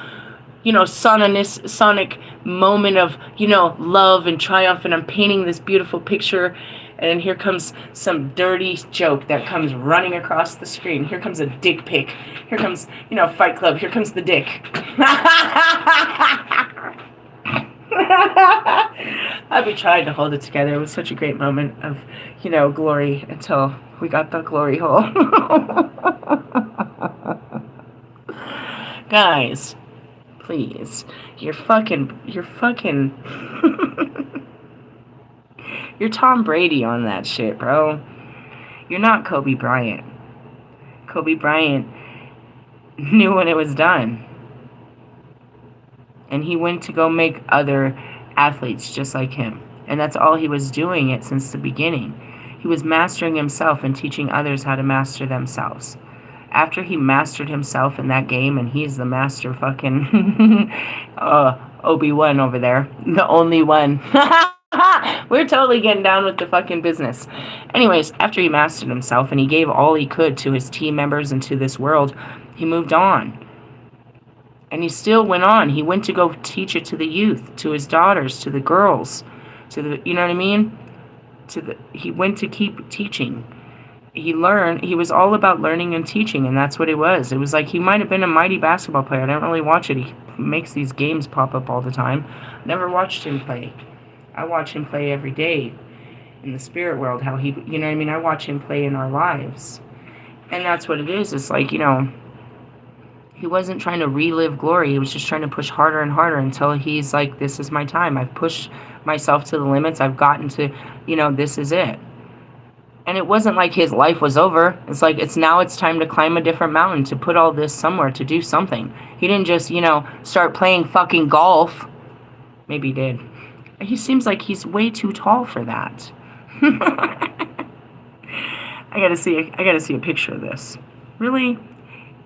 sonic moment of, love and triumph, and I'm painting this beautiful picture, and here comes some dirty joke that comes running across the screen. Here comes a dick pic. Here comes, Fight Club. Here comes the dick. I've been trying to hold it together. It was such a great moment of, glory until we got the glory hole. Guys, please. You're Tom Brady on that shit, bro. You're not Kobe Bryant. Kobe Bryant knew when it was done. And he went to go make other athletes just like him. And that's all he was doing it since the beginning. He was mastering himself and teaching others how to master themselves. After he mastered himself in that game, and he's the master fucking Obi-Wan over there. The only one. We're totally getting down with the fucking business. Anyways, after he mastered himself and he gave all he could to his team members and to this world, he moved on. And he still went on. He went to go teach it to the youth, to his daughters, to the girls, to the, you know what I mean? He went to keep teaching. He learned. He was all about learning and teaching, and that's what it was. It was like he might have been a mighty basketball player. I don't really watch it. He makes these games pop up all the time. Never watched him play. I watch him play every day in the spirit world. How he, you know what I mean? I watch him play in our lives. And that's what it is. It's like, he wasn't trying to relive glory. He was just trying to push harder and harder until he's like, this is my time. I've pushed myself to the limits. I've gotten to, this is it. And it wasn't like his life was over. It's like, it's time to climb a different mountain, to put all this somewhere, to do something. He didn't just, start playing fucking golf. Maybe he did. He seems like he's way too tall for that. I gotta see a picture of this. Really?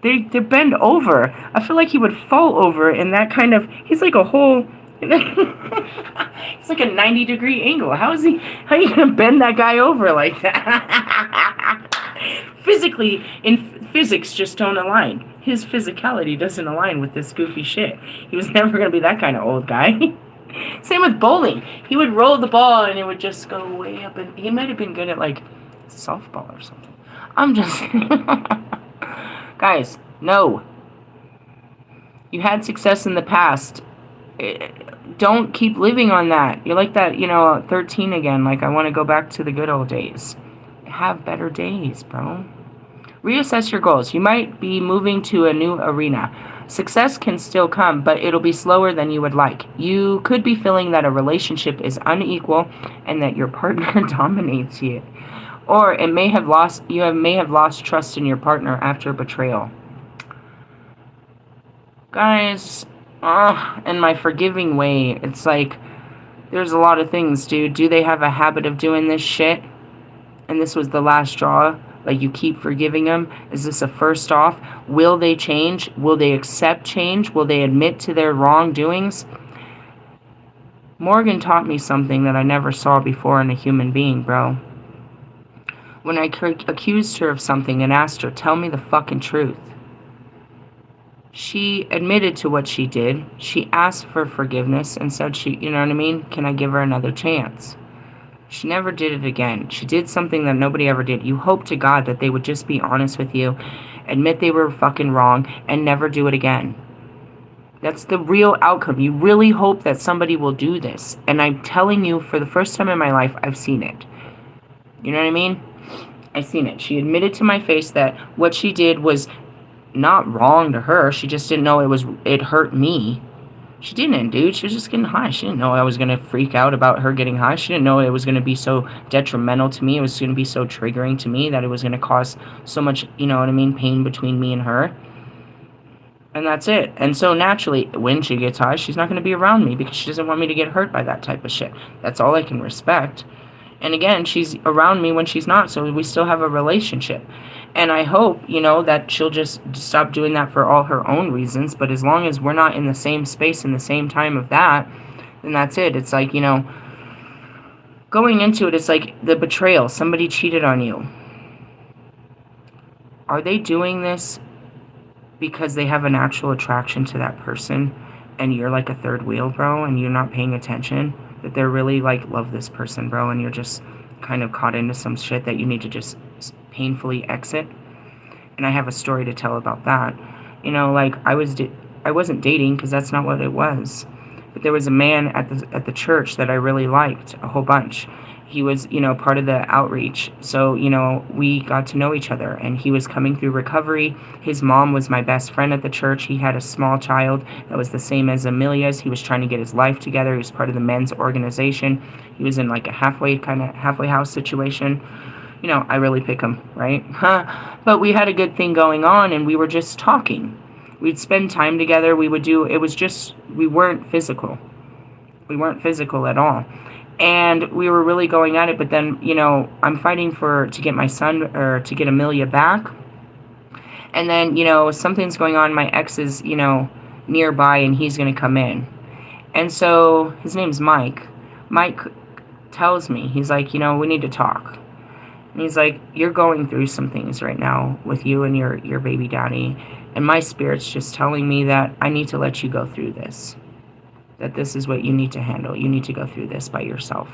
They bend over. I feel like he would fall over in that kind of, he's like a whole, it's like a 90-degree angle. How are you gonna bend that guy over like that? Physically, in physics just don't align. His physicality doesn't align with this goofy shit. He was never gonna be that kind of old guy. Same with bowling. He would roll the ball and it would just go way up, and he might have been good at like softball or something. I'm just guys, no. You had success in the past. Don't keep living on that. You're like that, 13 again. Like, I want to go back to the good old days. Have better days, bro. Reassess your goals. You might be moving to a new arena. Success can still come, but it'll be slower than you would like. You could be feeling that a relationship is unequal and that your partner dominates you. Or you may have lost trust in your partner after betrayal. Guys, in my forgiving way, it's like, there's a lot of things, dude. Do they have a habit of doing this shit? And this was the last straw Like, you keep forgiving them? Is this a first off? Will they change? Will they accept change? Will they admit to their wrongdoings? Morgan taught me something that I never saw before in a human being, bro. When I accused her of something and asked her, tell me the fucking truth, she admitted to what she did. She asked for forgiveness and said you know what I mean? Can I give her another chance? She never did it again. She did something that nobody ever did. You hope to God that they would just be honest with you, admit they were fucking wrong, and never do it again. That's the real outcome. You really hope that somebody will do this. And I'm telling you, for the first time in my life, I've seen it. You know what I mean? I've seen it. She admitted to my face that what she did was not wrong to her. She just didn't know it hurt me. She didn't, dude. She was just getting high. She didn't know I was going to freak out about her getting high. She didn't know it was going to be so detrimental to me. It was going to be so triggering to me that it was going to cause so much, you know what I mean, pain between me and her. And that's it. And so naturally, when she gets high, she's not going to be around me because she doesn't want me to get hurt by that type of shit. That's all I can respect. And again, she's around me when she's not, so we still have a relationship. And I hope, you know, that she'll just stop doing that for all her own reasons. But as long as we're not in the same space in the same time of that, then that's it. It's like, you know, going into it, it's like the betrayal. Somebody cheated on you. Are they doing this because they have a natural attraction to that person and you're like a third wheel, bro, and you're not paying attention? That they're really like, love this person, bro, and you're just kind of caught into some shit that you need to just painfully exit? And I have a story to tell about that. You know, like, I wasn't dating, because that's not what it was, but there was a man at the church that I really liked a whole bunch. He was, you know, part of the outreach. So, you know, we got to know each other, and he was coming through recovery. His mom was my best friend at the church. He had a small child that was the same as Amelia's. He was trying to get his life together. He was part of the men's organization. He was in like a halfway house situation. You know, I really pick him, right? But we had a good thing going on, and we were just talking. We'd spend time together. We weren't physical. We weren't physical at all. And we were really going at it, but then, you know, I'm fighting to get my son, or to get Amelia back. And then, you know, something's going on. My ex is, you know, nearby, and he's going to come in. And so his name's Mike. Mike tells me, he's like, you know, we need to talk. And he's like, you're going through some things right now with you and your baby daddy. And my spirit's just telling me that I need to let you go through this. That this is what you need to handle. You need to go through this by yourself.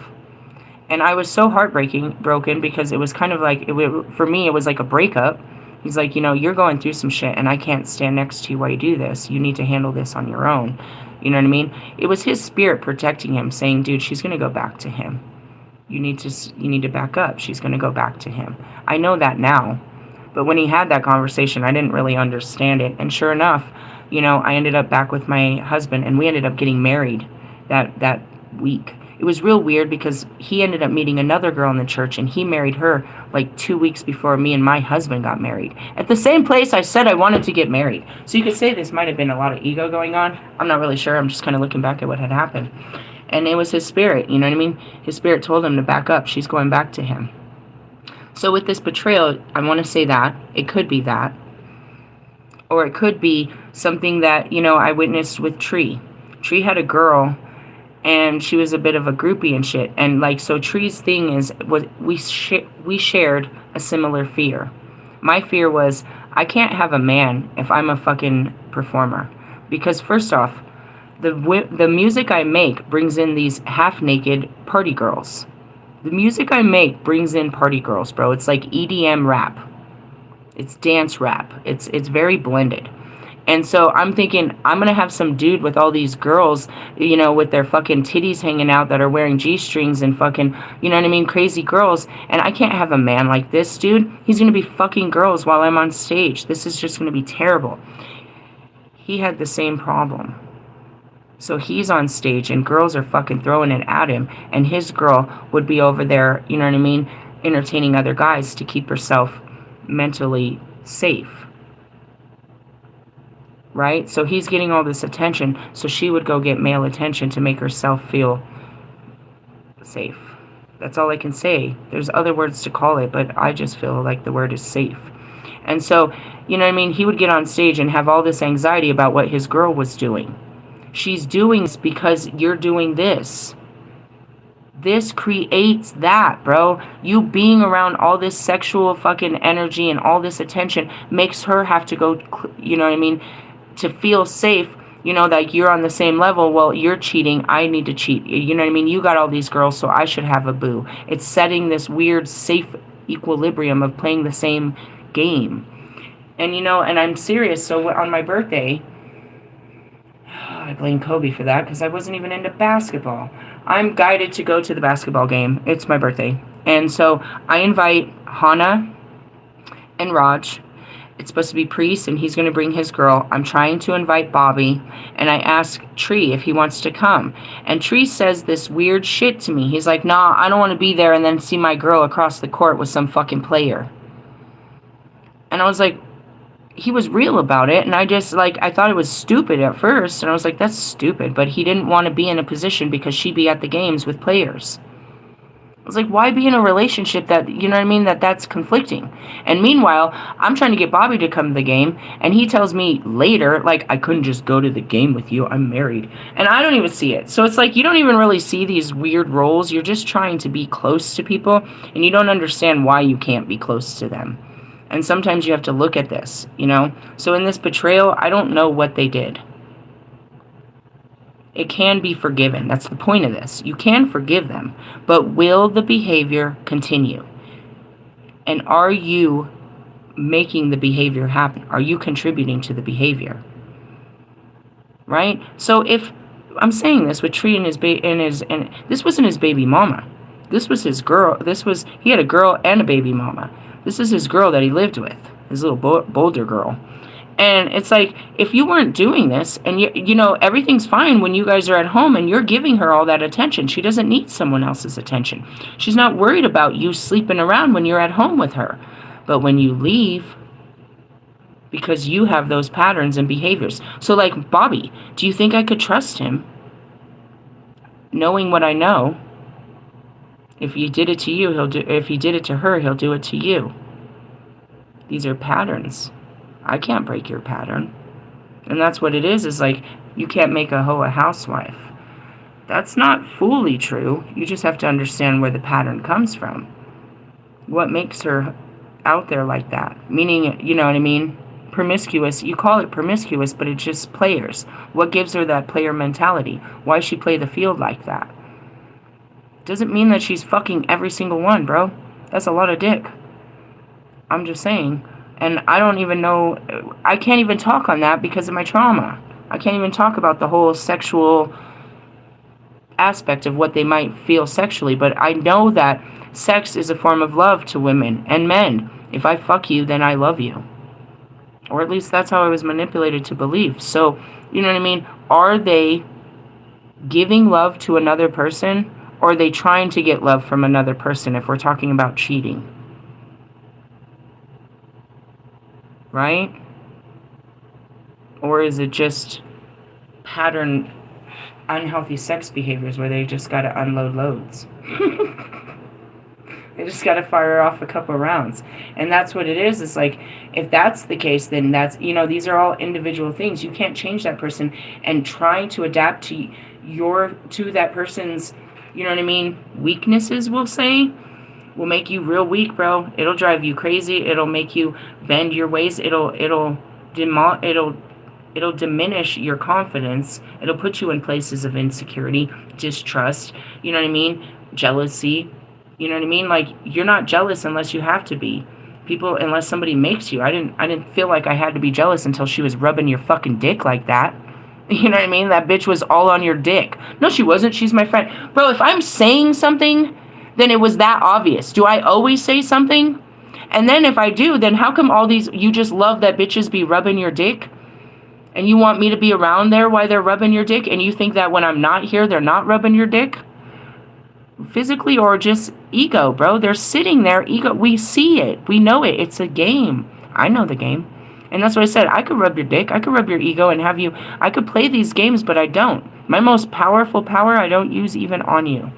And I was so broken, because it was kind of like, for me, it was like a breakup. He's like, you know, you're going through some shit, and I can't stand next to you while you do this. You need to handle this on your own. You know what I mean? It was his spirit protecting him, saying, dude, she's going to go back to him. You need to back up. She's going to go back to him. I know that now. But when he had that conversation, I didn't really understand it. And sure enough, you know, I ended up back with my husband, and we ended up getting married that week. It was real weird, because he ended up meeting another girl in the church, and he married her like 2 weeks before me and my husband got married. At the same place I said I wanted to get married. So you could say this might have been a lot of ego going on. I'm not really sure. I'm just kind of looking back at what had happened. And it was his spirit, you know what I mean? His spirit told him to back up. She's going back to him. So with this betrayal, I want to say that. It could be that. Or it could be something that, you know, I witnessed with Tree. Tree had a girl, and she was a bit of a groupie and shit. And, like, so Tree's thing is, we shared a similar fear. My fear was, I can't have a man if I'm a fucking performer. Because, first off, the music I make brings in these half-naked party girls. The music I make brings in party girls, bro. It's like EDM rap. It's dance rap. It's very blended. And so I'm thinking, I'm going to have some dude with all these girls, you know, with their fucking titties hanging out, that are wearing G-strings and fucking, you know what I mean, crazy girls. And I can't have a man like this, dude. He's going to be fucking girls while I'm on stage. This is just going to be terrible. He had the same problem. So he's on stage, and girls are fucking throwing it at him, and his girl would be over there, you know what I mean, entertaining other guys to keep herself mentally safe. Right? So he's getting all this attention, so she would go get male attention to make herself feel safe. That's all I can say. There's other words to call it, but I just feel like the word is safe. And so, you know what I mean? He would get on stage and have all this anxiety about what his girl was doing. She's doing this because you're doing this. This creates that, bro. You being around all this sexual fucking energy and all this attention makes her have to go, you know what I mean, to feel safe, you know, like you're on the same level. Well, you're cheating, I need to cheat. You know what I mean? You got all these girls, so I should have a boo. It's setting this weird, safe equilibrium of playing the same game. And, you know, and I'm serious. So on my birthday, I blame Kobe for that because I wasn't even into basketball. I'm guided to go to the basketball game. It's my birthday. And so I invite Hana and Raj. It's supposed to be Priest, and he's going to bring his girl. I'm trying to invite Bobby, and I ask Tree if he wants to come. And Tree says this weird shit to me. He's like, nah, I don't want to be there and then see my girl across the court with some fucking player. And I was like, he was real about it, and I just, like, I thought it was stupid at first, and I was like, that's stupid, but he didn't want to be in a position because she'd be at the games with players. I was like, why be in a relationship that, you know what I mean, that's conflicting? And meanwhile, I'm trying to get Bobby to come to the game, and he tells me later, like, I couldn't just go to the game with you, I'm married. And I don't even see it. So it's like, you don't even really see these weird roles. You're just trying to be close to people, and you don't understand why you can't be close to them. And sometimes you have to look at this, you know? So in this betrayal, I don't know what they did. It can be forgiven. That's the point of this. You can forgive them. But will the behavior continue? And are you making the behavior happen? Are you contributing to the behavior? Right? So if I'm saying this with Tree and and this wasn't his baby mama. This was his girl. He had a girl and a baby mama. This is his girl that he lived with, his little Boulder girl. And it's like, if you weren't doing this, and you know, everything's fine when you guys are at home and you're giving her all that attention. She doesn't need someone else's attention. She's not worried about you sleeping around when you're at home with her. But when you leave, because you have those patterns and behaviors. So like Bobby, do you think I could trust him? Knowing what I know, if he did it to you, if he did it to her, he'll do it to you. These are patterns. I can't break your pattern. And that's what it is like, you can't make a hoe a housewife. That's not fully true. You just have to understand where the pattern comes from. What makes her out there like that? Meaning, you know what I mean? Promiscuous. You call it promiscuous, but it's just players. What gives her that player mentality? Why she play the field like that? Doesn't mean that she's fucking every single one, bro. That's a lot of dick. I'm just saying. And I don't even know, I can't even talk on that because of my trauma. I can't even talk about the whole sexual aspect of what they might feel sexually. But I know that sex is a form of love to women and men. If I fuck you, then I love you. Or at least that's how I was manipulated to believe. So, you know what I mean? Are they giving love to another person? Or are they trying to get love from another person if we're talking about cheating? Right? Or is it just pattern unhealthy sex behaviors where they just got to unload loads? They just got to fire off a couple rounds. And that's what it is. It's like, if that's the case, then that's, you know, these are all individual things. You can't change that person, and trying to adapt to that person's, you know what I mean, weaknesses, we'll say, will make you real weak, bro. It'll drive you crazy. It'll make you bend your ways. It'll diminish your confidence. It'll put you in places of insecurity, distrust, you know what I mean, jealousy, you know what I mean? Like, you're not jealous unless you have to be. Unless somebody makes you. I didn't feel like I had to be jealous until she was rubbing your fucking dick like that. You know what I mean? That bitch was all on your dick. No, she wasn't. She's my friend. Bro, if I'm saying something, then it was that obvious. Do I always say something? And then if I do, then how come you just love that bitches be rubbing your dick? And you want me to be around there while they're rubbing your dick? And you think that when I'm not here, they're not rubbing your dick? Physically or just ego, bro. They're sitting there. Ego. We see it. We know it. It's a game. I know the game. And that's what I said. I could rub your dick. I could rub your ego and have you. I could play these games, but I don't. My most powerful power, I don't use even on you.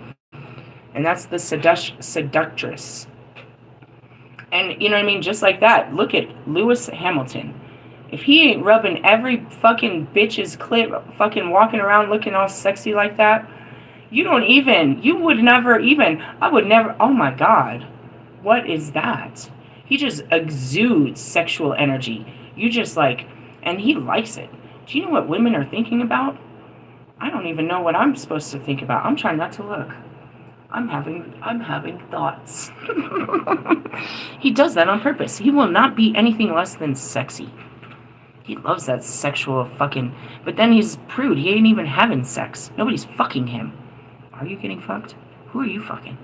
And that's the seductress. And you know what I mean? Just like that. Look at Lewis Hamilton. If he ain't rubbing every fucking bitch's clit, fucking walking around looking all sexy like that, you would never even, I would never, oh my God. What is that? He just exudes sexual energy. You just like, and he likes it. Do you know what women are thinking about? I don't even know what I'm supposed to think about. I'm trying not to look. I'm having thoughts. He does that on purpose. He will not be anything less than sexy. He loves that sexual fucking, but then he's a prude. He ain't even having sex. Nobody's fucking him. Are you getting fucked? Who are you fucking?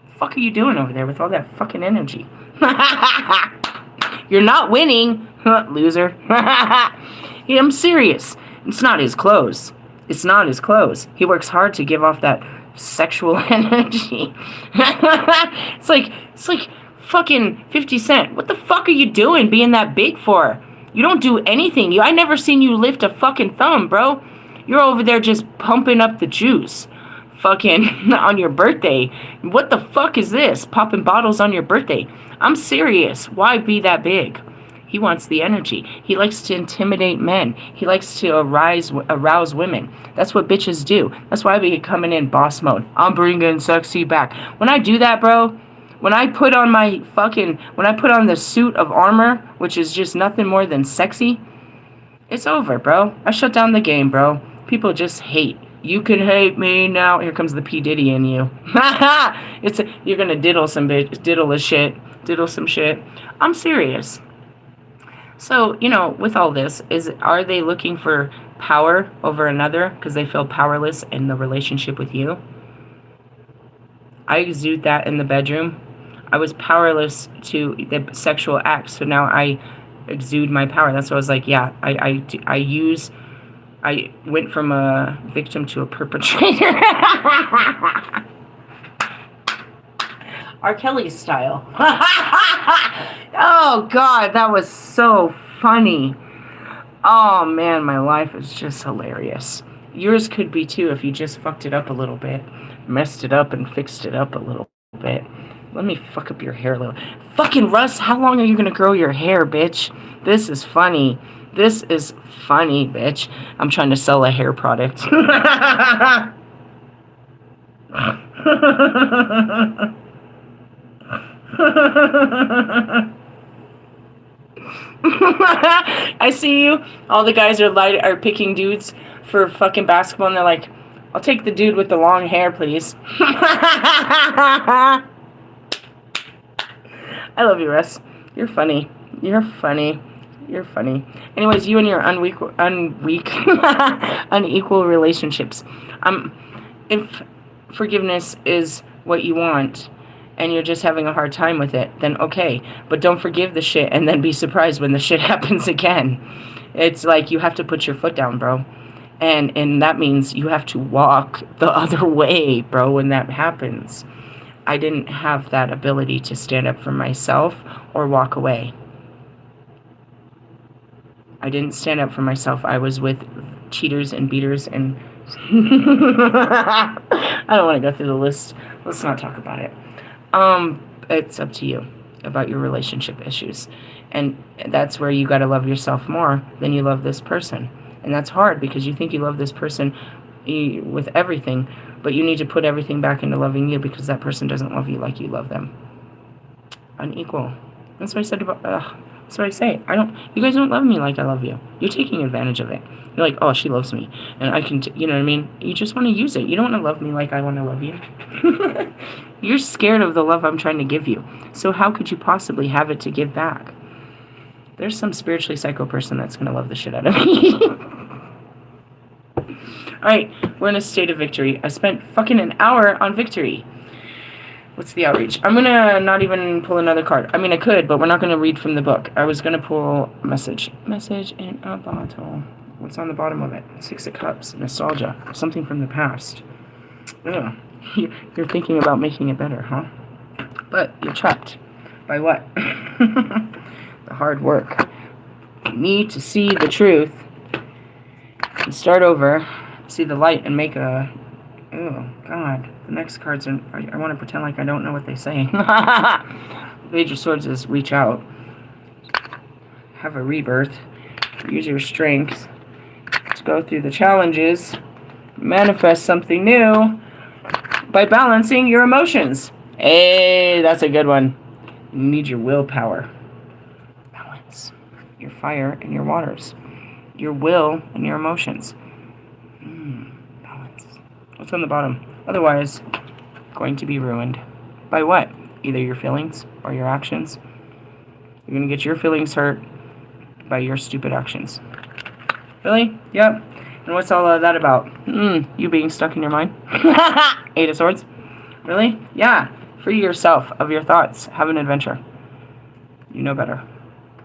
The fuck are you doing over there with all that fucking energy? You're not winning, loser. Yeah, I'm serious. It's not his clothes. It's not his clothes. He works hard to give off that sexual energy. It's like fucking 50 Cent. What the fuck are you doing being that big for? You don't do anything. I never seen you lift a fucking thumb, bro. You're over there just pumping up the juice. Fucking on your birthday. What the fuck is this? Popping bottles on your birthday. I'm serious. Why be that big? He wants the energy. He likes to intimidate men. He likes to arouse women. That's what bitches do. That's why I be coming in boss mode. I'm bringing sexy back. When I do that, bro, when I put on the suit of armor, which is just nothing more than sexy, it's over, bro. I shut down the game, bro. People just hate. You can hate me now. Here comes the P. Diddy in you. You're gonna diddle some shit. I'm serious. So, with all this, are they looking for power over another because they feel powerless in the relationship with you? I exude that in the bedroom. I was powerless to the sexual act, so now I exude my power. That's why I was like, yeah, I went from a victim to a perpetrator. R. Kelly style. Oh, God, that was so funny. Oh, man, my life is just hilarious. Yours could be, too, if you just fucked it up a little bit. Messed it up and fixed it up a little bit. Let me fuck up your hair a little. Fucking Russ, how long are you going to grow your hair, bitch? This is funny. This is funny, bitch. I'm trying to sell a hair product. I see you. All the guys are picking dudes for fucking basketball, and they're like, I'll take the dude with the long hair, please. I love you, Russ. You're funny. You're funny. You're funny. Anyways, you and your unequal relationships. If forgiveness is what you want, and you're just having a hard time with it, then okay. But don't forgive the shit and then be surprised when the shit happens again. It's like you have to put your foot down, bro. And that means you have to walk the other way, bro, when that happens. I didn't have that ability to stand up for myself or walk away. I didn't stand up for myself. I was with cheaters and beaters and... I don't want to go through the list. Let's not talk about it. It's up to you about your relationship issues. And that's where you got to love yourself more than you love this person. And that's hard because you think you love this person with everything, but you need to put everything back into loving you because that person doesn't love you like you love them. Unequal. That's what I said about, that's what I say. You guys don't love me like I love you. You're taking advantage of it. You're like, oh, she loves me. And I can, you know what I mean? You just want to use it. You don't want to love me like I want to love you. You're scared of the love I'm trying to give you. So how could you possibly have it to give back? There's some spiritually psycho person that's going to love the shit out of me. Alright, we're in a state of victory. I spent fucking an hour on victory. What's the outreach? I'm going to not even pull another card. I mean, I could, but we're not going to read from the book. I was going to pull a message. Message in a bottle. What's on the bottom of it? Six of Cups. Nostalgia. Something from the past. Ugh. You're thinking about making it better, huh? But you're trapped. By what? The hard work. You need to see the truth and start over, see the light, and make a Oh, God. The next cards are... I want to pretend like I don't know what they say. Page of Swords is reach out. Have a rebirth. Use your strength to go through the challenges. Manifest something new by balancing your emotions. Hey, that's a good one. You need your willpower. Balance your fire and your waters. Your will and your emotions. Balance. What's on the bottom? Otherwise, going to be ruined. By what? Either your feelings or your actions. You're going to get your feelings hurt by your stupid actions. Really? Yep. And what's all of that about? You being stuck in your mind? 8 of Swords? Really? Yeah. Free yourself of your thoughts. Have an adventure. You know better.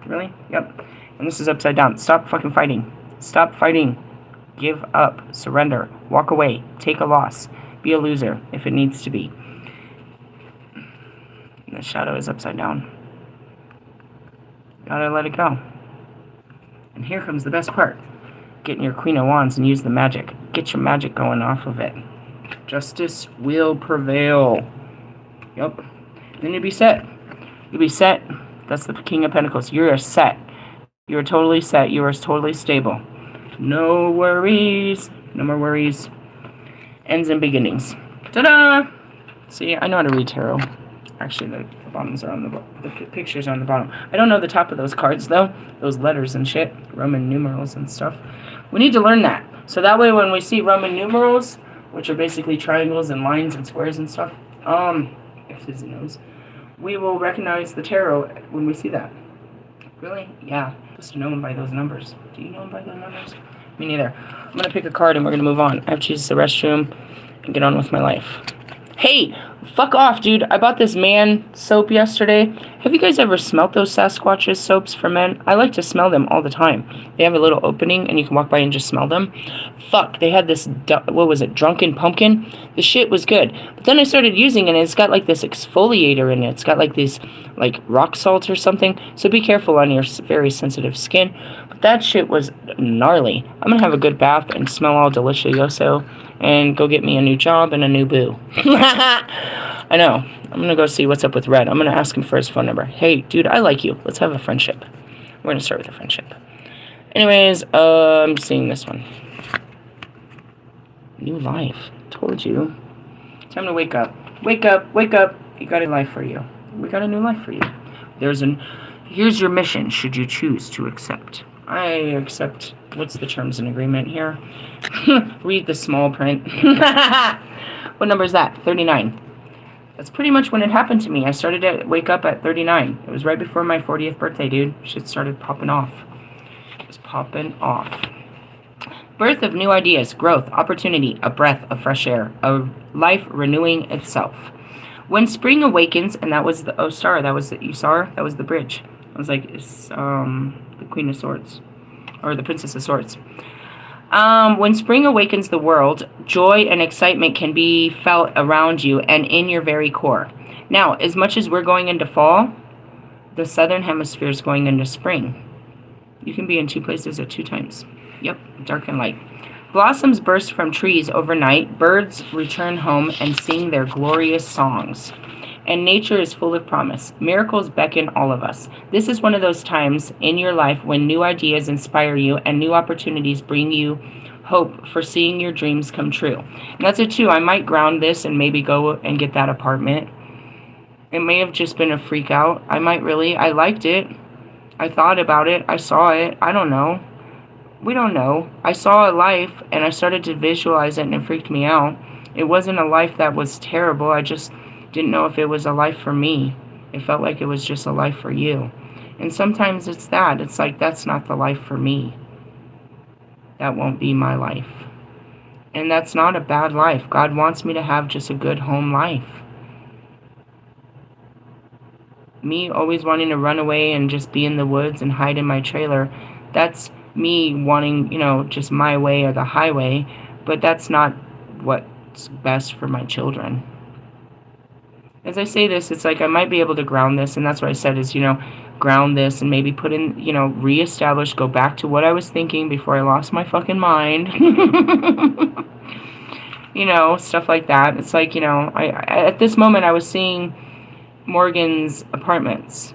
Really? Yep. And this is upside down. Stop fucking fighting. Stop fighting. Give up. Surrender. Walk away. Take a loss. Be a loser if it needs to be. And the shadow is upside down. Gotta let it go. And here comes the best part. Get in your Queen of Wands and use the magic. Get your magic going off of it. Justice will prevail. Yep. Then you'll be set. You'll be set. That's the King of Pentacles. You're set. You're totally set. You are totally stable. No worries. No more worries. Ends and beginnings. Ta-da! See, I know how to read tarot. Actually, the bottoms are on the pictures are on the bottom. I don't know the top of those cards, though. Those letters and shit. Roman numerals and stuff. We need to learn that. So that way when we see Roman numerals, which are basically triangles and lines and squares and stuff, X's and O's, we will recognize the tarot when we see that. Really? Yeah. Supposed to know them by those numbers. Do you know them by those numbers? Me neither. I'm going to pick a card and we're going to move on. I have to use the restroom and get on with my life. Hey, fuck off, dude. I bought this man soap yesterday. Have you guys ever smelt those Sasquatches soaps for men? I like to smell them all the time. They have a little opening and you can walk by and just smell them. Fuck, they had this, what was it, Drunken Pumpkin? The shit was good. But then I started using it and it's got like this exfoliator in it. It's got like these, like rock salt or something. So be careful on your very sensitive skin. But that shit was gnarly. I'm gonna have a good bath and smell all delicioso and go get me a new job and a new boo. I know. I'm going to go see what's up with Red. I'm going to ask him for his phone number. Hey, dude, I like you. Let's have a friendship. We're going to start with a friendship. Anyways, I'm seeing this one. New life. Told you. Time to wake up. Wake up. Wake up. You got a life for you. We got a new life for you. Here's your mission, should you choose to accept. I accept. What's the terms and agreement here? Read the small print. What number is that? 39. That's pretty much when it happened to me. I started to wake up at 39. It was right before my 40th birthday, dude. Shit started popping off. It was popping off. Birth of new ideas, growth, opportunity, a breath of fresh air, a life renewing itself. When spring awakens, and that was the star, that was the, you saw her? That was the bridge. I was like, it's the Queen of Swords. Or the Princess of Swords. When spring awakens the world, joy and excitement can be felt around you and in your very core. Now, as much as we're going into fall, the southern hemisphere is going into spring. You can be in two places at two times. Yep, dark and light. Blossoms burst from trees overnight, birds return home and sing their glorious songs. And nature is full of promise. Miracles beckon all of us. This is one of those times in your life when new ideas inspire you and new opportunities bring you hope for seeing your dreams come true. And that's it too. I might ground this and maybe go and get that apartment. It may have just been a freak out. I liked it. I thought about it. I saw it. I don't know. We don't know. I saw a life and I started to visualize it and it freaked me out. It wasn't a life that was terrible. I just didn't know if it was a life for me. It felt like it was just a life for you. And sometimes it's that. It's like, that's not the life for me. That won't be my life. And that's not a bad life. God wants me to have just a good home life. Me always wanting to run away and just be in the woods and hide in my trailer, that's me wanting, just my way or the highway. But that's not what's best for my children. As I say this, it's like I might be able to ground this, and that's what I said is, ground this and maybe put in, reestablish, go back to what I was thinking before I lost my fucking mind. stuff like that. It's like, at this moment I was seeing Morgan's apartments.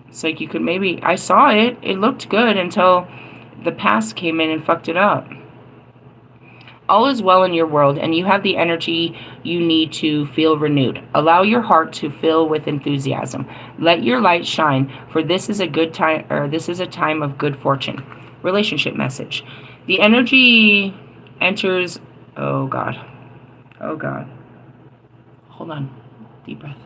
It's like you could maybe, I saw it, it looked good until the past came in and fucked it up. All is well in your world, and you have the energy you need to feel renewed. Allow your heart to fill with enthusiasm. Let your light shine, for this is a good time, or this is a time of good fortune. Relationship message. The energy enters. Oh God. Oh God. Hold on. Deep breath.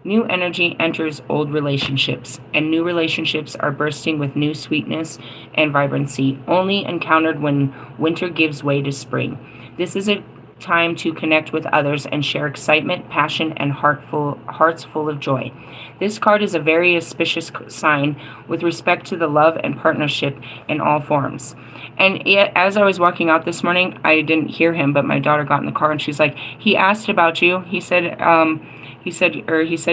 New energy enters old relationships, and new relationships are bursting with new sweetness and vibrancy, only encountered when winter gives way to spring. This is a time to connect with others and share excitement, passion, and hearts full of joy. This card is a very auspicious sign with respect to the love and partnership in all forms. And as I was walking out this morning, I didn't hear him, but my daughter got in the car and she's like, he asked about you. He said,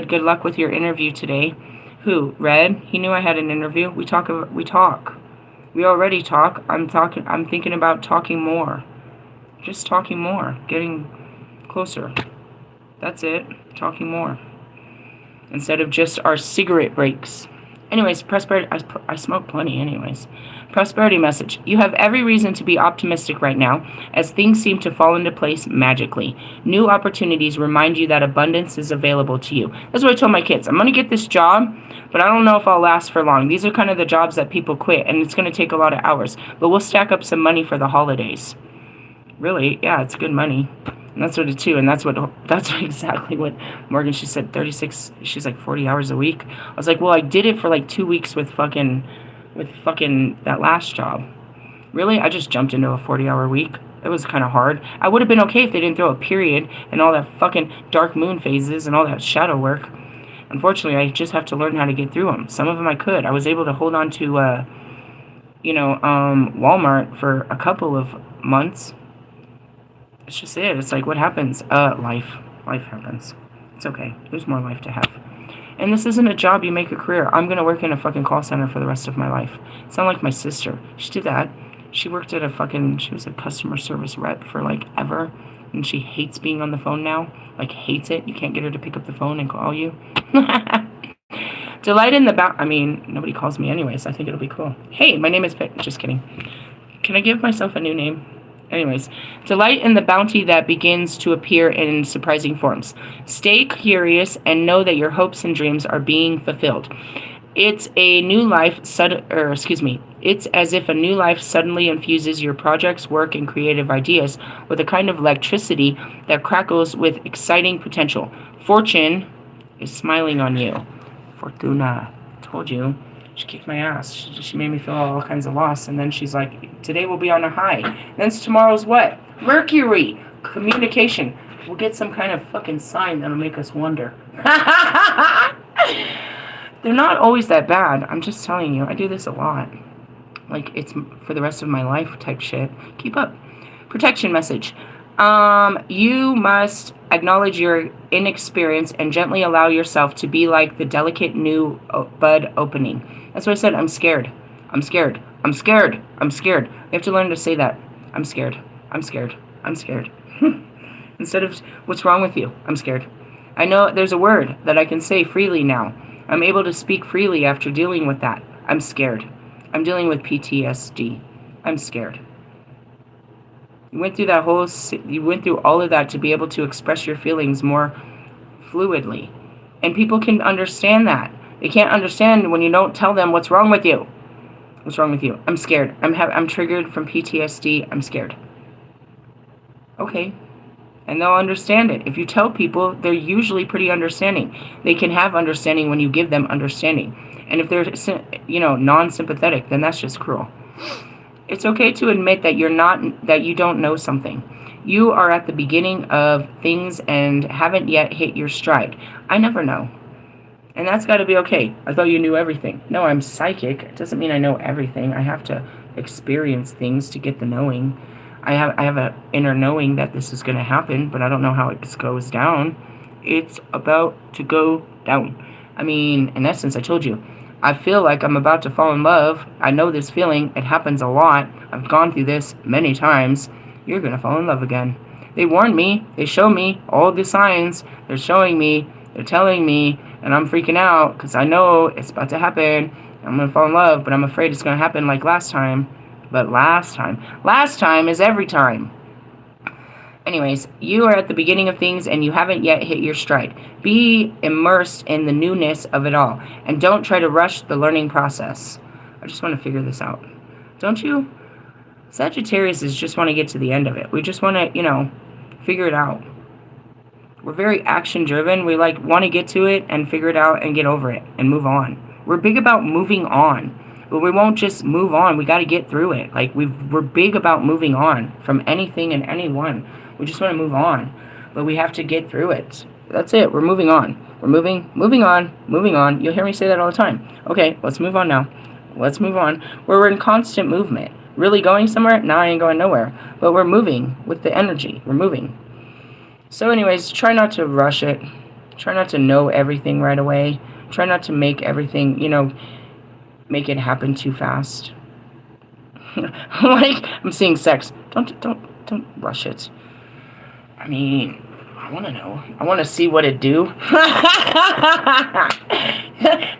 good luck with your interview today. Who? Red? He knew I had an interview. We talk. We already talk. I'm thinking about talking more. Just talking more. Getting closer. That's it. Talking more. Instead of just our cigarette breaks. Anyways, prosperity. I smoke plenty anyways. Prosperity message. You have every reason to be optimistic right now, as things seem to fall into place magically. New opportunities remind you that abundance is available to you. That's what I told my kids. I'm going to get this job, but I don't know if I'll last for long. These are kind of the jobs that people quit, and it's going to take a lot of hours. But we'll stack up some money for the holidays. Really? Yeah, it's good money. And that's what it's too, and that's exactly what Morgan, she said 36, she's like 40 hours a week. I was like, well, I did it for like 2 weeks with fucking that last job. Really? I just jumped into a 40-hour week. It was kind of hard. I would have been okay if they didn't throw a period and all that fucking dark moon phases and all that shadow work. Unfortunately, I just have to learn how to get through them. Some of them I could. I was able to hold on to, Walmart for a couple of months. It's just it. It's like, what happens? Life. Life happens. It's okay. There's more life to have. And this isn't a job you make a career. I'm going to work in a fucking call center for the rest of my life. It's not like my sister. She did that. She worked at she was a customer service rep for like ever. And she hates being on the phone now. Like hates it. You can't get her to pick up the phone and call you. Delight in the nobody calls me anyways. I think it'll be cool. Hey, my name is Just kidding. Can I give myself a new name? Anyways, delight in the bounty that begins to appear in surprising forms. Stay curious and know that your hopes and dreams are being fulfilled. It's as if a new life suddenly infuses your projects, work, and creative ideas with a kind of electricity that crackles with exciting potential. Fortune is smiling on you. Fortuna. Told you. She kicked my ass. She made me feel all kinds of loss. And then she's like, today we'll be on a high. And then tomorrow's what? Mercury. Communication. We'll get some kind of fucking sign that'll make us wonder. They're not always that bad. I'm just telling you. I do this a lot. Like, it's for the rest of my life type shit. Keep up. Protection message. You must acknowledge your inexperience and gently allow yourself to be like the delicate new bud opening. That's what I said. I'm scared. I'm scared. I'm scared. I'm scared. You have to learn to say that. I'm scared. I'm scared. I'm scared. Instead of, what's wrong with you? I'm scared. I know there's a word that I can say freely now. I'm able to speak freely after dealing with that. I'm scared. I'm dealing with PTSD. I'm scared. You went through all of that to be able to express your feelings more fluidly. And people can understand that. They can't understand when you don't tell them what's wrong with you. What's wrong with you? I'm scared. I'm triggered from PTSD. I'm scared. Okay. And they'll understand it. If you tell people, they're usually pretty understanding. They can have understanding when you give them understanding. And if they're, non-sympathetic, then that's just cruel. It's okay to admit that you don't know something. You are at the beginning of things and haven't yet hit your stride. I never know. And that's got to be okay. I thought you knew everything. No, I'm psychic. It doesn't mean I know everything. I have to experience things to get the knowing. I have an inner knowing that this is going to happen, but I don't know how it goes down. It's about to go down. I mean, in essence, I told you, I feel like I'm about to fall in love. I know this feeling. It happens a lot. I've gone through this many times. You're going to fall in love again. They warned me. They show me all the signs. They're showing me. They're telling me. And I'm freaking out because I know it's about to happen. I'm going to fall in love, but I'm afraid it's going to happen like last time. But last time is every time. Anyways, you are at the beginning of things and you haven't yet hit your stride. Be immersed in the newness of it all and don't try to rush the learning process. I just want to figure this out. Don't you? Sagittarius just want to get to the end of it. We just want to, figure it out. We're very action driven. We want to get to it and figure it out and get over it and move on. We're big about moving on. But we won't just move on. We got to get through it. We're big about moving on from anything and anyone. We just want to move on. But we have to get through it. That's it. We're moving on. We're moving on. You'll hear me say that all the time. Okay, let's move on now. Let's move on. We're in constant movement. Really going somewhere? Nah, I ain't going nowhere. But we're moving with the energy. We're moving. So anyways, try not to rush it. Try not to know everything right away. Try not to make everything, make it happen too fast. I'm seeing sex. Don't rush it. I mean, I want to know. I want to see what it do.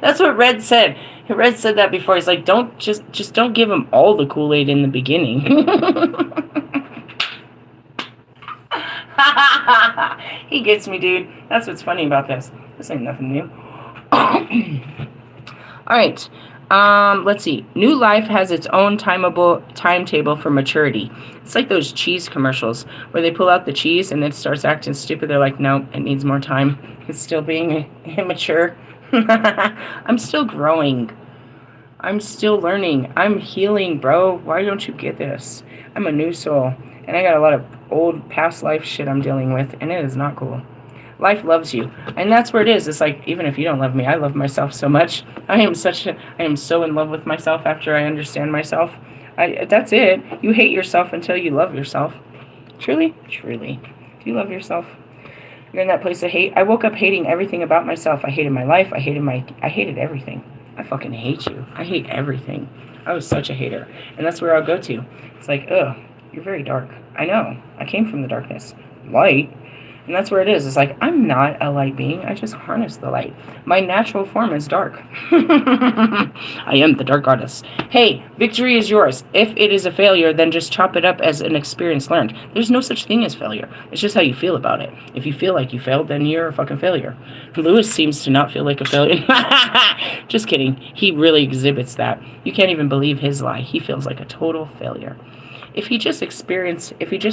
That's what Red said. Red said that before. He's like, don't just don't give him all the Kool-Aid in the beginning. He gets me, dude. That's what's funny about this. This ain't nothing new. All right. Let's see. New life has its own timetable for maturity. It's like those cheese commercials where they pull out the cheese and it starts acting stupid. They're like, no, it needs more time. It's still being immature. I'm still growing. I'm still learning. I'm healing, bro. Why don't you get this? I'm a new soul, and I got a lot of old past life shit I'm dealing with, and it is not cool. Life loves you, and that's where it is. It's like, even if you don't love me, I love myself so much. I am so in love with myself after I understand myself. That's it. You hate yourself until you love yourself. Truly. Do you love yourself? You're in that place of hate. I woke up hating everything about myself. I hated my life. I hated everything. I fucking hate you. I hate everything. I was such a hater, and that's where I'll go to. It's like, ugh, you're very dark. I know. I came from the darkness. Light. And that's where it is. It's like, I'm not a light being. I just harness the light. My natural form is dark. I am the dark goddess. Hey, victory is yours. If it is a failure, then just chop it up as an experience learned. There's no such thing as failure. It's just how you feel about it. If you feel like you failed, then you're a fucking failure. Lewis seems to not feel like a failure. Just kidding. He really exhibits that. You can't even believe his lie. He feels like a total failure. If he just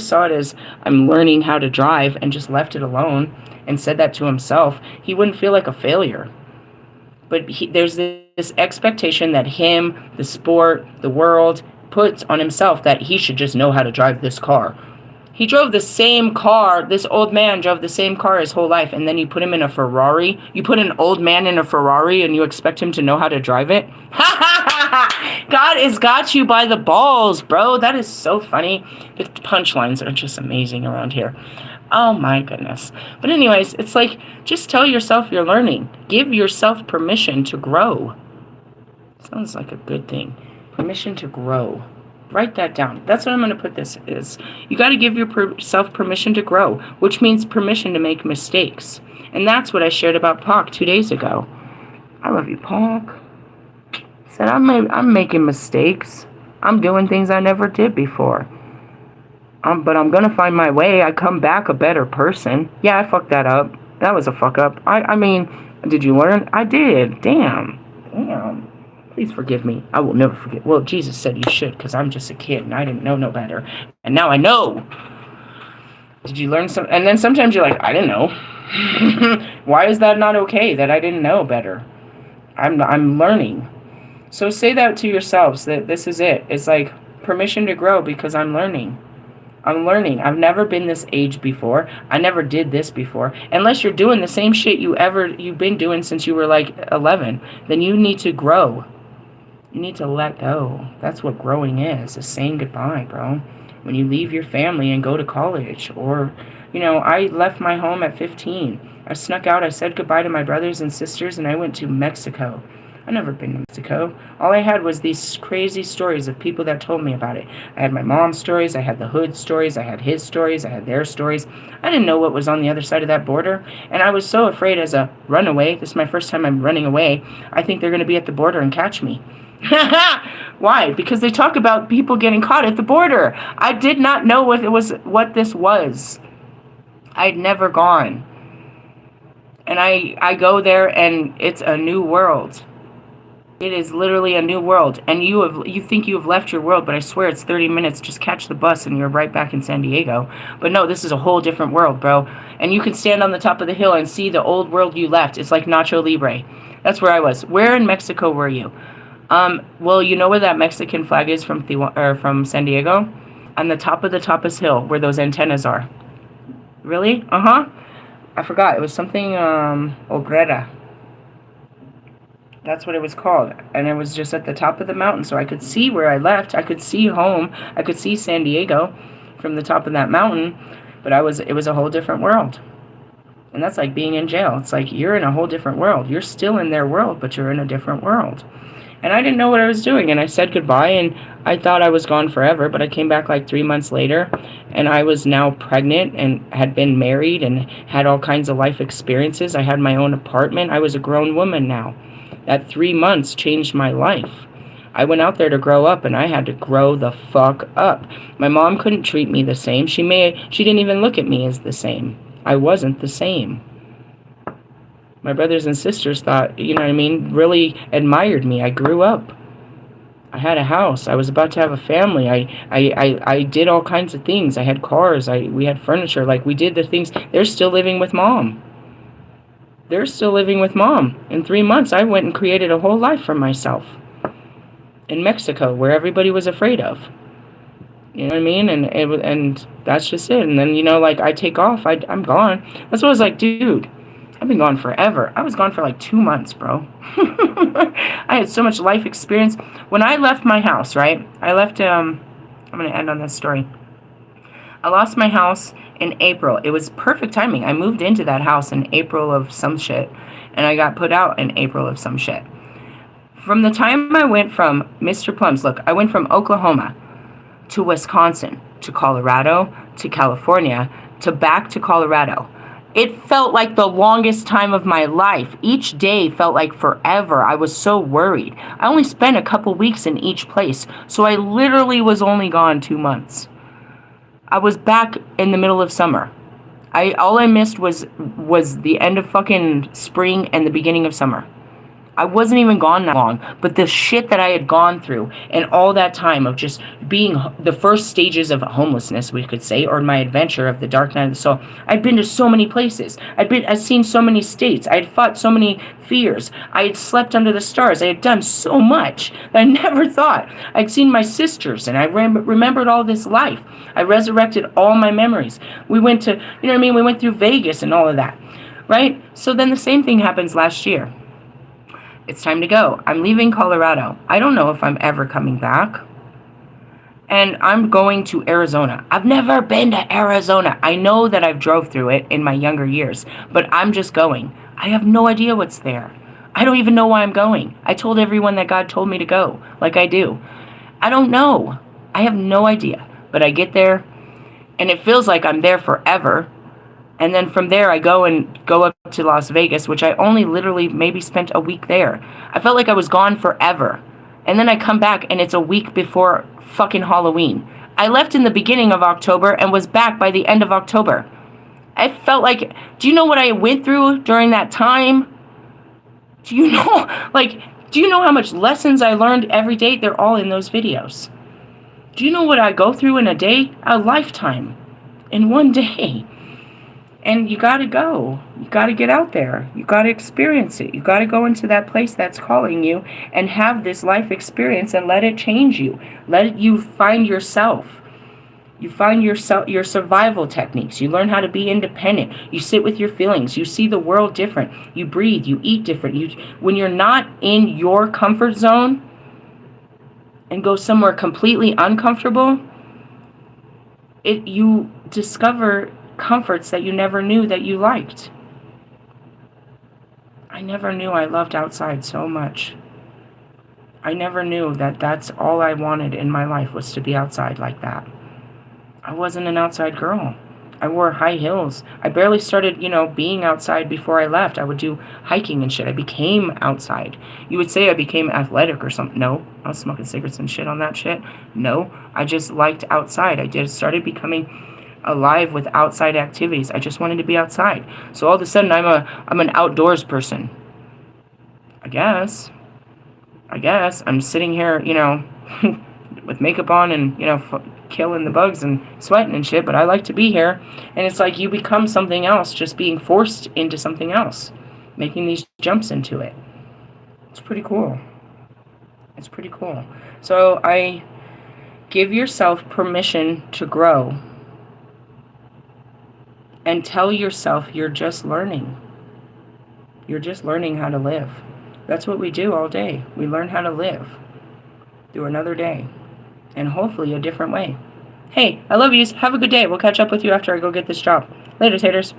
saw it as, I'm learning how to drive, and just left it alone and said that to himself, he wouldn't feel like a failure. But there's this expectation that him, the sport, the world, puts on himself that he should just know how to drive this car. He drove the same car. This old man drove the same car his whole life, and then you put him in a Ferrari. You put an old man in a Ferrari, and you expect him to know how to drive it? God has got you by the balls, bro. That is so funny. The punchlines are just amazing around here. Oh, my goodness. But anyways, it's like, just tell yourself you're learning. Give yourself permission to grow. Sounds like a good thing. Permission to grow. Write that down. That's what I'm going to put this is. You got to give yourself permission to grow, which means permission to make mistakes. And that's what I shared about Pac 2 days ago. I love you, Pac. Said, I'm making mistakes. I'm doing things I never did before. But I'm going to find my way. I come back a better person. Yeah, I fucked that up. That was a fuck up. I mean, did you learn? I did. Damn. Please forgive me. I will never forget. Well, Jesus said you should, because I'm just a kid and I didn't know no better. And now I know. Did you learn some? And then sometimes you're like, I didn't know. Why is that not okay that I didn't know better? I'm learning. So say that to yourselves, that this is it. It's like permission to grow because I'm learning. I'm learning. I've never been this age before. I never did this before. Unless you're doing the same shit you've been doing since you were like 11, then you need to grow. You need to let go. That's what growing is saying goodbye, bro. When you leave your family and go to college, or, I left my home at 15. I snuck out. I said goodbye to my brothers and sisters, and I went to Mexico. I've never been to Mexico. All I had was these crazy stories of people that told me about it. I had my mom's stories, I had the hood stories, I had his stories, I had their stories. I didn't know what was on the other side of that border, and I was so afraid as a runaway. This is my first time I'm running away. I think they're going to be at the border and catch me. Why? Because they talk about people getting caught at the border. I did not know what this was. I'd never gone. And I go there and it's a new world. It is literally a new world. And you think you have left your world, but I swear it's 30 minutes. Just catch the bus and you're right back in San Diego. But no, this is a whole different world, bro. And you can stand on the top of the hill and see the old world you left. It's like Nacho Libre. That's where I was. Where in Mexico were you? Well, you know where that Mexican flag is from San Diego? On the top of the Tapas Hill, where those antennas are. Really? Uh-huh. I forgot. It was something, Obrera. That's what it was called. And it was just at the top of the mountain, so I could see where I left. I could see home. I could see San Diego from the top of that mountain. But it was a whole different world. And that's like being in jail. It's like you're in a whole different world. You're still in their world, but you're in a different world. And I didn't know what I was doing. And I said goodbye, and I thought I was gone forever. But I came back like 3 months later, and I was now pregnant and had been married and had all kinds of life experiences. I had my own apartment. I was a grown woman now. That 3 months changed my life. I went out there to grow up, and I had to grow the fuck up. My mom couldn't treat me the same. She didn't even look at me as the same. I wasn't the same. My brothers and sisters thought, you know what I mean, really admired me. I grew up. I had a house. I was about to have a family. I did all kinds of things. I had cars. We had furniture. Like, we did the things. They're still living with mom. They're still living with mom. In 3 months, I went and created a whole life for myself in Mexico, where everybody was afraid of. You know what I mean? And that's just it. And then, you know, like, I take off. I'm gone. That's what I was like, dude, I've been gone forever. I was gone for like 2 months, bro. I had so much life experience. When I left my house, right? I left, I'm going to end on this story. I lost my house in April. It was perfect timing. I moved into that house in April of some shit, and I got put out in April of some shit. From the time I went from Mr. Plums, look, I went from Oklahoma to Wisconsin, to Colorado, to California, to back to Colorado. It felt like the longest time of my life. Each day felt like forever. I was so worried. I only spent a couple weeks in each place, so I literally was only gone 2 months. I was back in the middle of summer. All I missed was the end of fucking spring and the beginning of summer. I wasn't even gone that long, but the shit that I had gone through and all that time of just being the first stages of homelessness, we could say, or my adventure of the dark night of the soul. I'd been to so many places. I'd seen so many states. I had fought so many fears. I had slept under the stars. I had done so much that I never thought. I'd seen my sisters, and I remembered all this life. I resurrected all my memories. We went to, you know what I mean? We went through Vegas and all of that, right? So then the same thing happens last year. It's time to go. I'm leaving Colorado. I don't know if I'm ever coming back. And I'm going to Arizona. I've never been to Arizona. I know that I've drove through it in my younger years, but I'm just going. I have no idea what's there. I don't even know why I'm going. I told everyone that God told me to go, like I do. I don't know. I have no idea. But I get there, and it feels like I'm there forever. And then from there, I go up to Las Vegas, which I only literally maybe spent a week there. I felt like I was gone forever. And then I come back, and it's a week before fucking Halloween. I left in the beginning of October and was back by the end of October. I felt like, do you know what I went through during that time? Do you know how much lessons I learned every day? They're all in those videos. Do you know what I go through in a day? A lifetime. In one day. And you got to go. You got to get out there. You got to experience it. You got to go into that place that's calling you and have this life experience and let it change you. Let you find yourself. You find your survival techniques. You learn how to be independent. You sit with your feelings. You see the world different. You breathe. You eat different. When you're not in your comfort zone and go somewhere completely uncomfortable, you discover comforts that you never knew that you liked. I never knew I loved outside so much. I never knew that that's all I wanted in my life, was to be outside like that. I wasn't an outside girl. I wore high heels. I barely started, being outside before I left. I would do hiking and shit. I became outside. You would say I became athletic or something. No, I was smoking cigarettes and shit on that shit. No, I just liked outside. I just started becoming alive with outside activities. I just wanted to be outside. So all of a sudden, I'm an outdoors person. I guess I'm sitting here, with makeup on and, killing the bugs and sweating and shit, but I like to be here. And it's like you become something else, just being forced into something else, making these jumps into it. It's pretty cool. It's pretty cool. So I give yourself permission to grow, and tell yourself you're just learning. You're just learning how to live. That's what we do all day. We learn how to live through another day, and hopefully a different way. Hey, I love yous. Have a good day. We'll catch up with you after I go get this job. Later, taters.